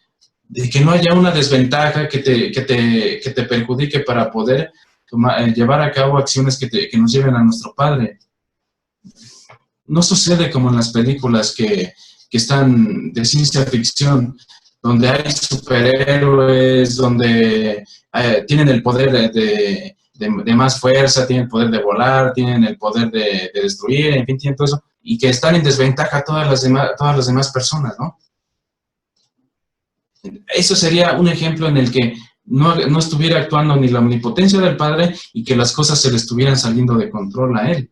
[SPEAKER 3] de que no haya una desventaja que te perjudique para poder llevar a cabo acciones que nos lleven a nuestro Padre. No sucede como en las películas que están de ciencia ficción, donde hay superhéroes, donde tienen el poder de más fuerza, tienen el poder de volar, tienen el poder de destruir, en fin, tienen todo eso, y que están en desventaja todas las demás personas, ¿no? Eso sería un ejemplo en el que no estuviera actuando ni la omnipotencia del Padre y que las cosas se le estuvieran saliendo de control a Él.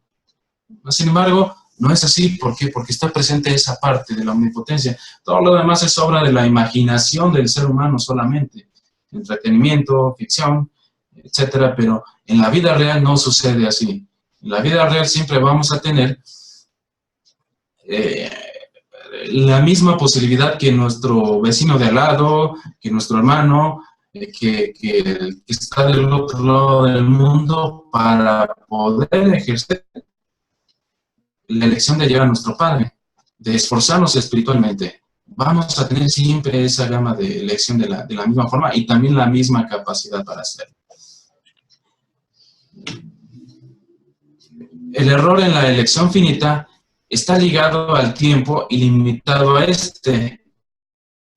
[SPEAKER 3] Sin embargo, no es así. ¿Por qué? Porque está presente esa parte de la omnipotencia. Todo lo demás es obra de la imaginación del ser humano solamente. Entretenimiento, ficción, etcétera, pero en la vida real no sucede así. En la vida real siempre vamos a tener la misma posibilidad que nuestro vecino de al lado, que nuestro hermano, que está del otro lado del mundo, para poder ejercer la elección de llevar a nuestro Padre, de esforzarnos espiritualmente. Vamos a tener siempre esa gama de elección de la misma forma y también la misma capacidad para hacerlo. El error en la elección finita está ligado al tiempo y limitado a este.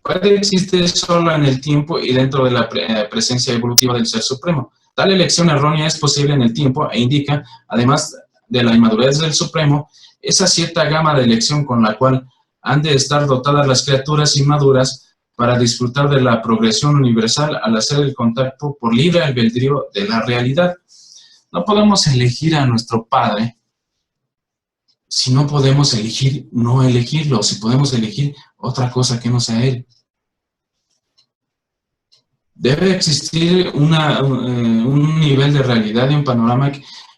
[SPEAKER 3] Puede existir solo en el tiempo y dentro de la presencia evolutiva del Ser Supremo. Tal elección errónea es posible en el tiempo e indica, además de la inmadurez del Supremo, esa cierta gama de elección con la cual han de estar dotadas las criaturas inmaduras para disfrutar de la progresión universal al hacer el contacto por libre albedrío de la realidad. No podemos elegir a nuestro Padre si no podemos elegir no elegirlo, si podemos elegir otra cosa que no sea Él. Debe existir un nivel de realidad y un panorama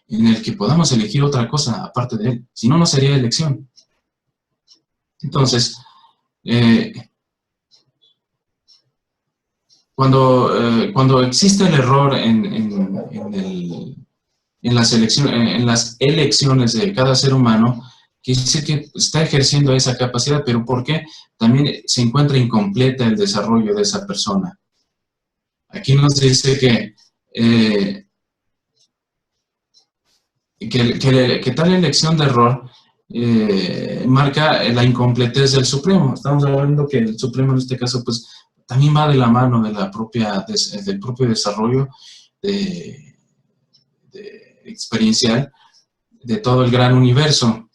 [SPEAKER 3] en el que podamos elegir otra cosa aparte de Él. Si no, no sería elección. Entonces, cuando existe el error en las elecciones de cada ser humano, quiere decir que está ejerciendo esa capacidad, pero ¿por qué? También se encuentra incompleta el desarrollo de esa persona. Aquí nos dice que tal elección de error marca la incompletez del Supremo. Estamos hablando que el Supremo en este caso pues también va de la mano de del propio desarrollo experiencial de todo el gran universo.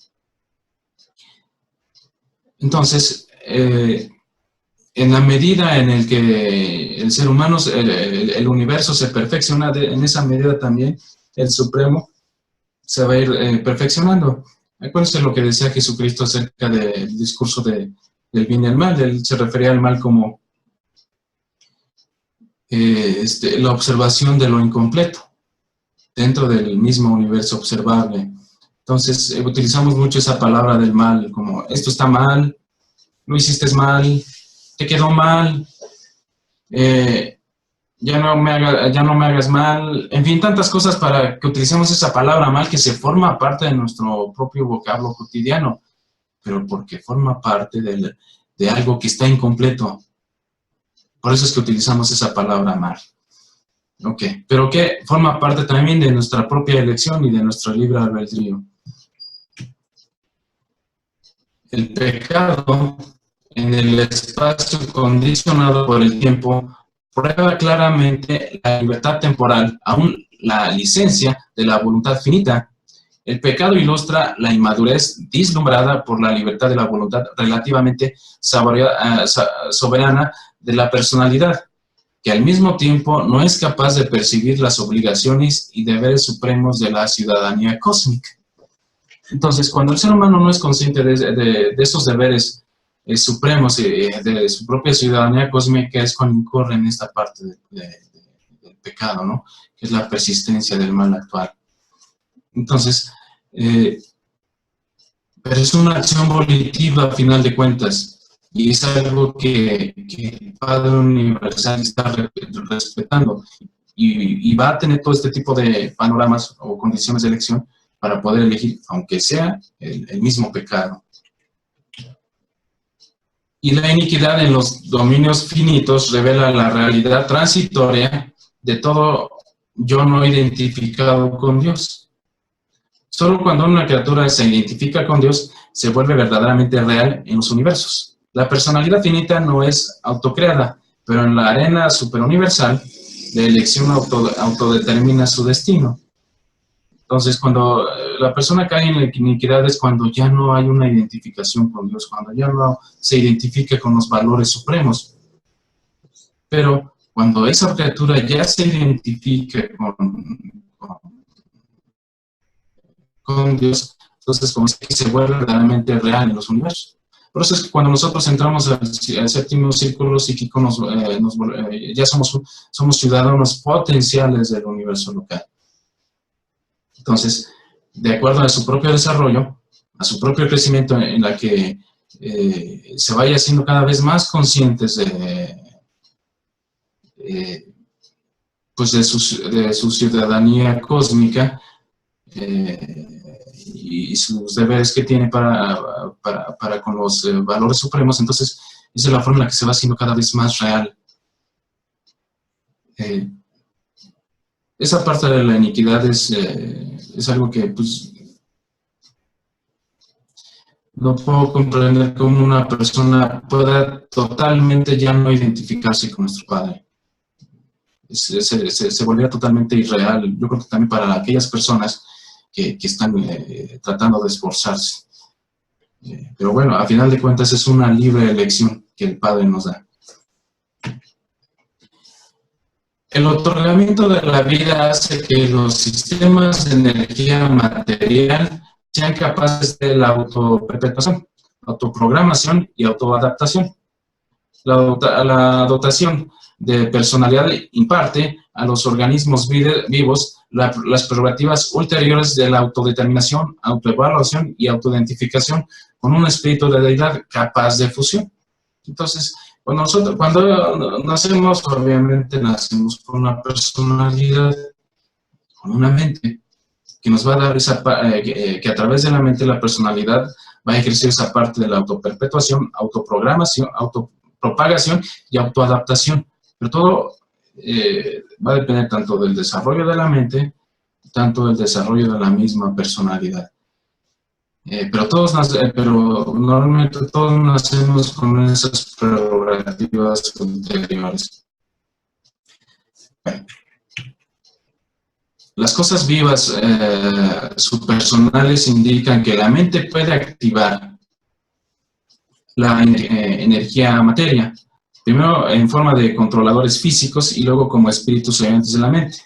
[SPEAKER 3] Entonces, en la medida en el que el ser humano, el universo se perfecciona, en esa medida también el Supremo se va a ir perfeccionando. Acuérdense lo que decía Jesucristo acerca del discurso del bien y el mal. Él se refería al mal como la observación de lo incompleto dentro del mismo universo observable. Entonces, utilizamos mucho esa palabra del mal, como esto está mal, lo hiciste mal, te quedó mal. ya no me hagas mal, en fin, tantas cosas para que utilicemos esa palabra mal que se forma parte de nuestro propio vocablo cotidiano, pero porque forma parte de algo que está incompleto. Por eso es que utilizamos esa palabra mal. Ok, pero que forma parte también de nuestra propia elección y de nuestro libre albedrío. El pecado en el espacio condicionado por el tiempo prueba claramente la libertad temporal, aún la licencia de la voluntad finita. El pecado ilustra la inmadurez vislumbrada por la libertad de la voluntad relativamente soberana de la personalidad, que al mismo tiempo no es capaz de percibir las obligaciones y deberes supremos de la ciudadanía cósmica. Entonces, cuando el ser humano no es consciente de esos deberes supremos de su propia ciudadanía cósmica, es cuando incurre en esta parte del pecado, ¿no? Que es la persistencia del mal actual. Entonces, pero es una acción volitiva a final de cuentas, y es algo que el Padre Universal está respetando, y va a tener todo este tipo de panoramas o condiciones de elección para poder elegir, aunque sea el mismo pecado. Y la iniquidad en los dominios finitos revela la realidad transitoria de todo yo no identificado con Dios. Solo cuando una criatura se identifica con Dios, se vuelve verdaderamente real en los universos. La personalidad finita no es autocreada, pero en la arena superuniversal, la elección autodetermina su destino. Entonces, cuando la persona cae en la iniquidad es cuando ya no hay una identificación con Dios, cuando ya no se identifica con los valores supremos. Pero cuando esa criatura ya se identifica con Dios, entonces como que se vuelve verdaderamente real en los universos. Por eso es que cuando nosotros entramos al séptimo círculo psíquico, ya somos ciudadanos potenciales del universo local. Entonces, de acuerdo a su propio desarrollo, a su propio crecimiento, en la que se vaya siendo cada vez más conscientes pues de su ciudadanía cósmica y sus deberes que tiene para con los valores supremos, entonces esa es la forma en la que se va haciendo cada vez más real. Esa parte de la iniquidad es algo que pues no puedo comprender cómo una persona pueda totalmente ya no identificarse con nuestro Padre. Se volvía totalmente irreal. Yo creo que también para aquellas personas que están tratando de esforzarse. Pero bueno, a final de cuentas es una libre elección que el Padre nos da. El otorgamiento de la vida hace que los sistemas de energía material sean capaces de la autoperpetuación, autoprogramación y autoadaptación. La dotación de personalidad imparte a los organismos vivos las prerrogativas ulteriores de la autodeterminación, autoevaluación y autoidentificación con un espíritu de deidad capaz de fusión. Entonces, cuando nacemos, obviamente nacemos con una personalidad, con una mente, que nos va a dar que a través de la mente la personalidad va a ejercer esa parte de la autoperpetuación, autoprogramación, autopropagación y autoadaptación. Pero todo va a depender tanto del desarrollo de la mente, tanto del desarrollo de la misma personalidad. Pero normalmente todos nacemos con esas prerrogativas ulteriores. Bueno. Las cosas vivas subpersonales indican que la mente puede activar la energía materia, primero en forma de controladores físicos y luego como espíritus oyentes de la mente.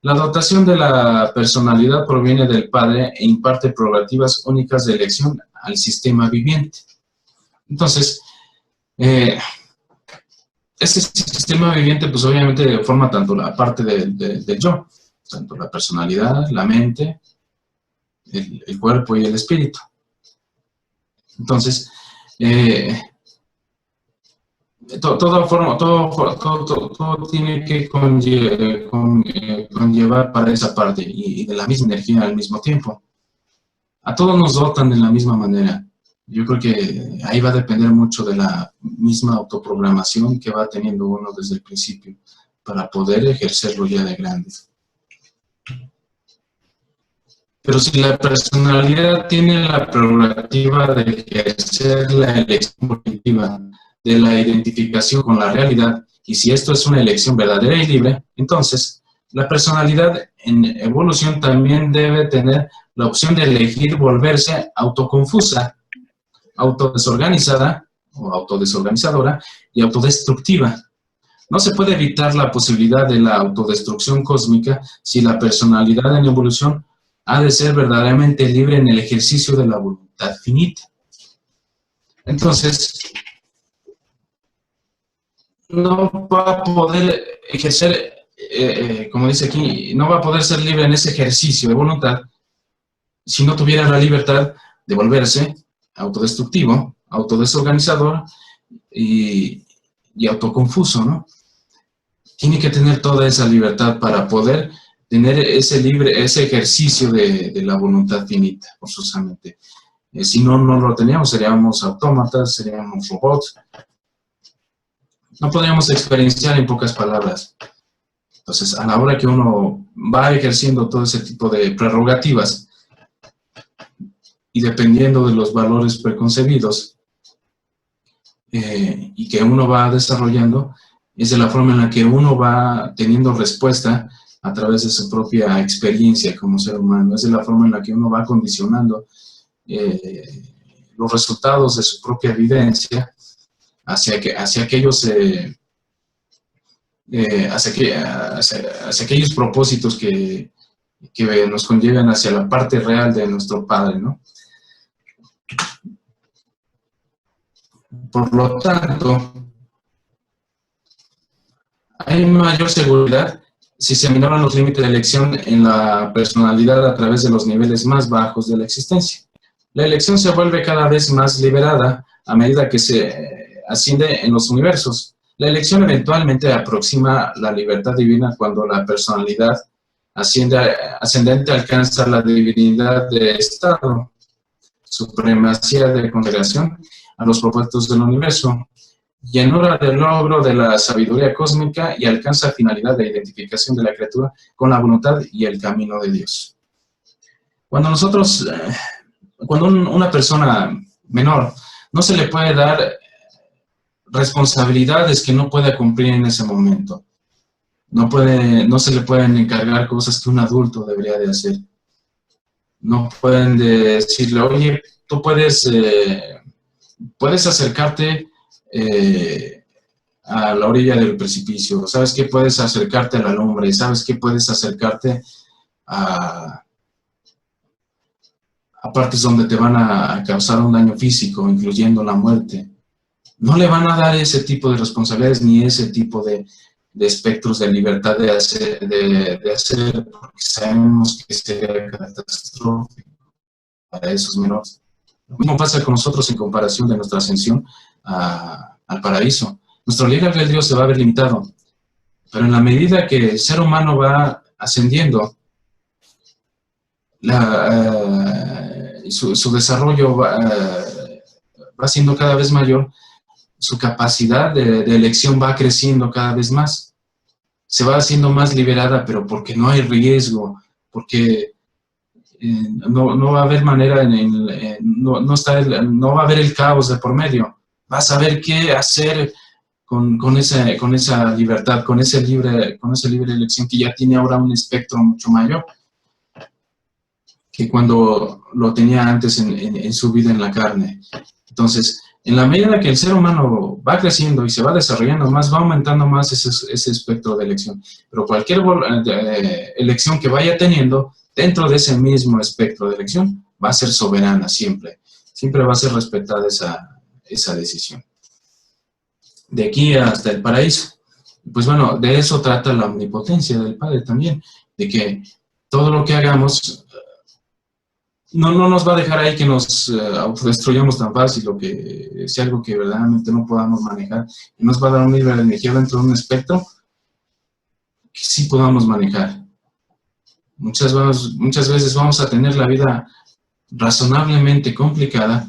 [SPEAKER 3] La dotación de la personalidad proviene del Padre e imparte prerrogativas únicas de elección al sistema viviente. Entonces, ese sistema viviente, pues obviamente forma tanto la parte del yo, tanto la personalidad, la mente, el cuerpo y el espíritu. Entonces, todo tiene que conllevar para esa parte y de la misma energía al mismo tiempo. A todos nos dotan de la misma manera. Yo creo que ahí va a depender mucho de la misma autoprogramación que va teniendo uno desde el principio para poder ejercerlo ya de grande. Pero si la personalidad tiene la prerrogativa de ejercer la elección positiva de la identificación con la realidad, y si esto es una elección verdadera y libre, entonces la personalidad en evolución también debe tener la opción de elegir volverse autoconfusa, autodesorganizada o autodesorganizadora y autodestructiva. No se puede evitar la posibilidad de la autodestrucción cósmica si la personalidad en evolución ha de ser verdaderamente libre en el ejercicio de la voluntad finita. Entonces, no va a poder ejercer, como dice aquí, no va a poder ser libre en ese ejercicio de voluntad si no tuviera la libertad de volverse autodestructivo, autodesorganizador y autoconfuso, ¿no? Tiene que tener toda esa libertad para poder tener ese ejercicio de la voluntad finita, forzosamente. Si no lo teníamos, seríamos autómatas, seríamos robots. No podríamos experienciar en pocas palabras. Entonces, a la hora que uno va ejerciendo todo ese tipo de prerrogativas y dependiendo de los valores preconcebidos y que uno va desarrollando, es de la forma en la que uno va teniendo respuesta a través de su propia experiencia como ser humano. Es de la forma en la que uno va condicionando los resultados de su propia vivencia hacia aquellos propósitos que nos conllevan hacia la parte real de nuestro Padre, ¿no? Por lo tanto, hay mayor seguridad si se minoran los límites de elección en la personalidad a través de los niveles más bajos de la existencia. La elección se vuelve cada vez más liberada a medida que se asciende en los universos. La elección eventualmente aproxima la libertad divina cuando la personalidad ascendente alcanza la divinidad de estado, supremacía de consagración a los propósitos del universo, llenura del logro de la sabiduría cósmica y alcanza finalidad de identificación de la criatura con la voluntad y el camino de Dios. Cuando una persona menor no se le puede dar responsabilidades que no pueda cumplir en ese momento, no se le pueden encargar cosas que un adulto debería de hacer. No pueden decirle, oye, tú puedes acercarte a la orilla del precipicio, sabes que puedes acercarte a la lumbre, sabes que puedes acercarte a partes donde te van a causar un daño físico, incluyendo la muerte. No le van a dar ese tipo de responsabilidades ni ese tipo de espectros de libertad de hacer, porque sabemos que sería catastrófico para esos menores. Lo mismo pasa con nosotros en comparación de nuestra ascensión al paraíso. Nuestro libre albedrío se va a ver limitado, pero en la medida que el ser humano va ascendiendo, su desarrollo va siendo cada vez mayor, su capacidad de elección va creciendo cada vez más. Se va haciendo más liberada, pero porque no hay riesgo, porque no va a haber manera, no va a haber el caos de por medio. Vas a saber qué hacer con esa libertad, con esa libre elección que ya tiene ahora un espectro mucho mayor que cuando lo tenía antes en su vida en la carne. Entonces, en la medida que el ser humano va creciendo y se va desarrollando más, va aumentando más ese espectro de elección. Pero cualquier elección que vaya teniendo dentro de ese mismo espectro de elección va a ser soberana siempre. Siempre va a ser respetada esa decisión. De aquí hasta el paraíso. Pues bueno, de eso trata la omnipotencia del Padre también, de que todo lo que hagamos no nos va a dejar ahí que nos autodestruyamos tan fácil, o que sea algo que verdaderamente no podamos manejar, y nos va a dar un nivel de energía dentro de un espectro que sí podamos manejar. Muchas veces vamos a tener la vida razonablemente complicada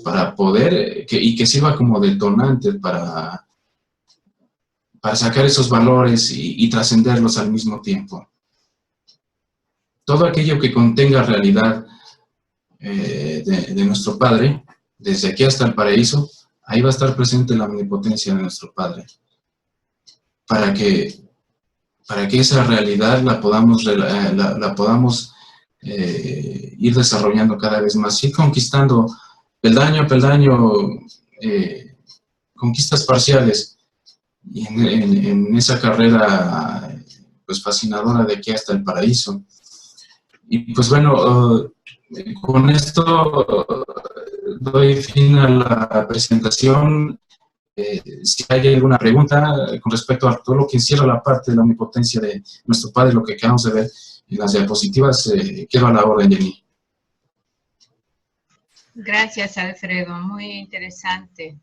[SPEAKER 3] para poder, y que sirva como detonante para sacar esos valores y trascenderlos al mismo tiempo. Todo aquello que contenga realidad de nuestro Padre, desde aquí hasta el paraíso, ahí va a estar presente la omnipotencia de nuestro Padre. Para que esa realidad la podamos ir desarrollando cada vez más, ir conquistando peldaño a peldaño, conquistas parciales, y en esa carrera pues fascinadora de aquí hasta el paraíso. Y pues bueno, con esto doy fin a la presentación. Si hay alguna pregunta con respecto a todo lo que encierra la parte de la omnipotencia de nuestro Padre, lo que acabamos de ver en las diapositivas, quedo a la orden, Jenny.
[SPEAKER 1] Gracias, Alfredo, muy interesante.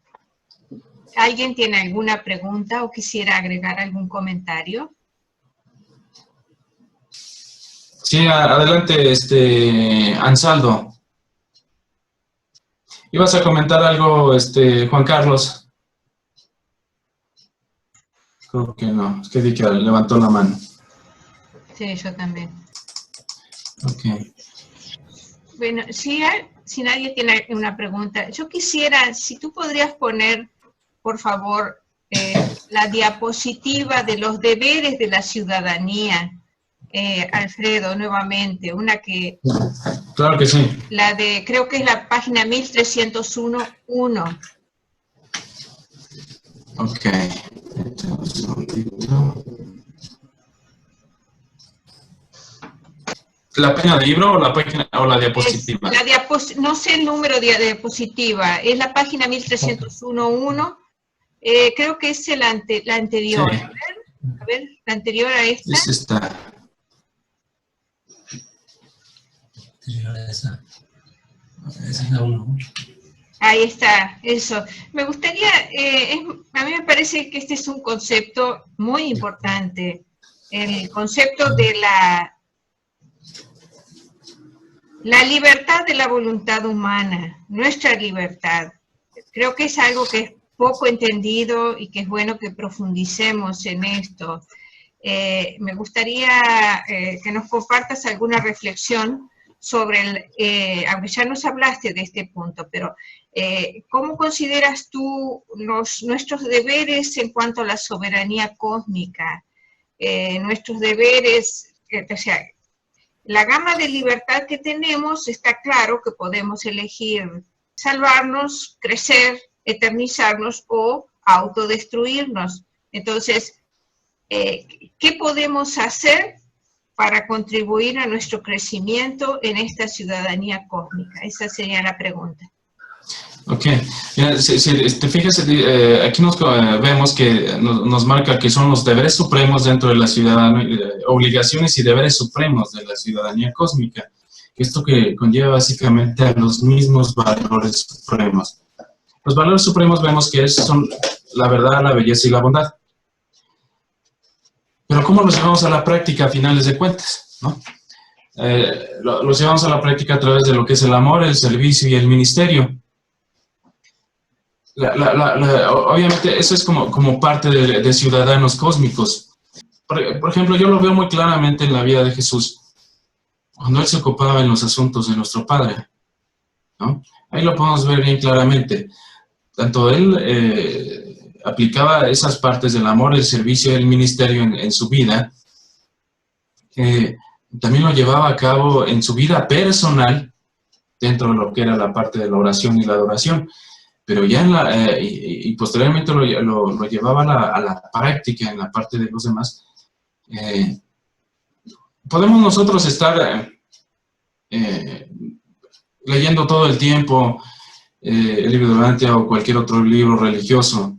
[SPEAKER 1] ¿Alguien tiene alguna pregunta o quisiera agregar algún comentario?
[SPEAKER 3] Sí, adelante, Ansaldo. ¿Ibas a comentar algo, Juan Carlos? Creo que no, es que vi que levantó la mano.
[SPEAKER 1] Sí, yo también.
[SPEAKER 3] Ok.
[SPEAKER 1] Bueno, si nadie tiene una pregunta, yo quisiera, si tú podrías poner, por favor, la diapositiva de los deberes de la ciudadanía, Alfredo, nuevamente, una que...
[SPEAKER 3] Claro que sí.
[SPEAKER 1] La de, creo que es la página 1301.1.
[SPEAKER 3] Ok. ¿La página del libro o la página o la diapositiva?
[SPEAKER 1] No sé el número de diapositiva, es la página 1301.1. Creo que es la anterior.
[SPEAKER 3] Sí.
[SPEAKER 1] A ver, la anterior a esta.
[SPEAKER 3] Es esta.
[SPEAKER 2] Esa es la 1.
[SPEAKER 1] Ahí está, eso. Me gustaría, a mí me parece que este es un concepto muy importante, el concepto de la libertad de la voluntad humana, nuestra libertad. Creo que es algo que es poco entendido y que es bueno que profundicemos en esto. Me gustaría que nos compartas alguna reflexión sobre, aunque ya nos hablaste de este punto, pero ¿cómo consideras tú nuestros deberes en cuanto a la soberanía cósmica? Nuestros deberes, o sea, la gama de libertad que tenemos, está claro que podemos elegir salvarnos, crecer, eternizarnos o autodestruirnos. Entonces, ¿qué podemos hacer para contribuir a nuestro crecimiento en esta ciudadanía cósmica? Esa sería la pregunta.
[SPEAKER 3] Ok, mira, si te fijas, aquí vemos que nos marca que son los deberes supremos dentro de la ciudadanía, obligaciones y deberes supremos de la ciudadanía cósmica. Esto que conlleva básicamente a los mismos valores supremos. Los valores supremos vemos que son la verdad, la belleza y la bondad. Pero ¿cómo los llevamos a la práctica a finales de cuentas? ¿No? Los llevamos a la práctica a través de lo que es el amor, el servicio y el ministerio. Obviamente eso es como parte de ciudadanos cósmicos. Por ejemplo, yo lo veo muy claramente en la vida de Jesús, cuando Él se ocupaba en los asuntos de nuestro Padre, ¿no? Ahí lo podemos ver bien claramente. Tanto Él aplicaba esas partes del amor, el servicio y el ministerio en su vida, también lo llevaba a cabo en su vida personal, dentro de lo que era la parte de la oración y la adoración. Pero ya y posteriormente lo llevaba a la práctica en la parte de los demás. Podemos nosotros estar leyendo todo el tiempo el libro de Urantia o cualquier otro libro religioso,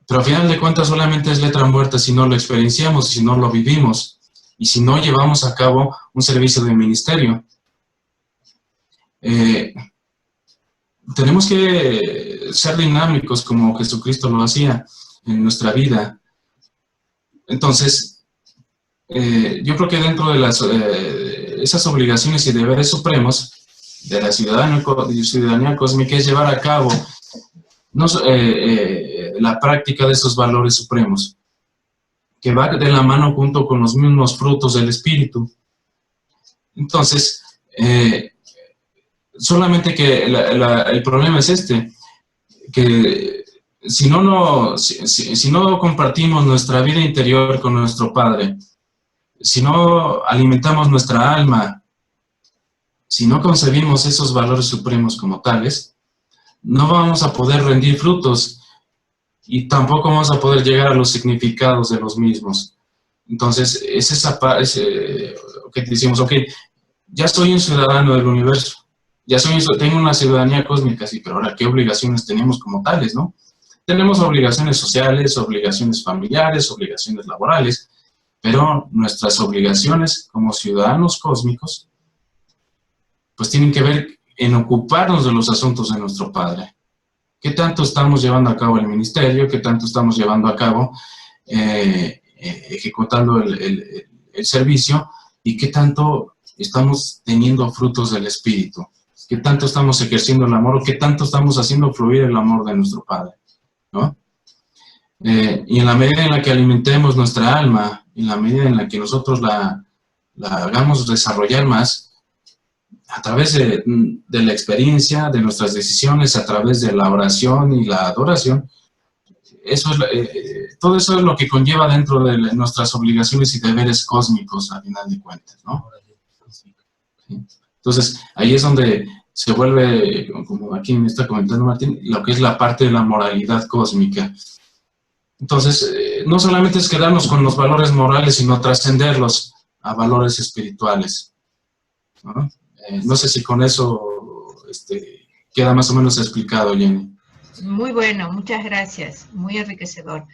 [SPEAKER 3] pero al final de cuentas solamente es letra muerta si no lo experienciamos, si no lo vivimos y si no llevamos a cabo un servicio de ministerio. tenemos que ser dinámicos como Jesucristo lo hacía en nuestra vida. Entonces, yo creo que dentro de esas obligaciones y deberes supremos de la ciudadanía cósmica es llevar a cabo la práctica de esos valores supremos, que va de la mano junto con los mismos frutos del Espíritu. Entonces, solamente que el problema es que si no compartimos nuestra vida interior con nuestro Padre, si no alimentamos nuestra alma, si no concebimos esos valores supremos como tales, no vamos a poder rendir frutos y tampoco vamos a poder llegar a los significados de los mismos. Entonces, es esa parte que decimos, ok, ya soy un ciudadano del universo, tengo una ciudadanía cósmica, sí, pero ahora, ¿qué obligaciones tenemos como tales, no? Tenemos obligaciones sociales, obligaciones familiares, obligaciones laborales, pero nuestras obligaciones como ciudadanos cósmicos, pues tienen que ver en ocuparnos de los asuntos de nuestro Padre. ¿Qué tanto estamos llevando a cabo el ministerio? ¿Qué tanto estamos llevando a cabo, ejecutando el servicio? ¿Y qué tanto estamos teniendo frutos del Espíritu? ¿Qué tanto estamos ejerciendo el amor? ¿O qué tanto estamos haciendo fluir el amor de nuestro Padre? ¿No? Y en la medida en la que alimentemos nuestra alma, en la medida en la que nosotros la hagamos desarrollar más, a través de la experiencia, de nuestras decisiones, a través de la oración y la adoración, todo eso es lo que conlleva dentro de nuestras obligaciones y deberes cósmicos, a final de cuentas, ¿no? ¿Sí? Entonces, ahí es donde se vuelve, como aquí me está comentando Martín, lo que es la parte de la moralidad cósmica. Entonces, no solamente es quedarnos con los valores morales, sino trascenderlos a valores espirituales, ¿no? No sé si con eso queda más o menos explicado, Jenny.
[SPEAKER 1] Muy bueno, muchas gracias, muy enriquecedor.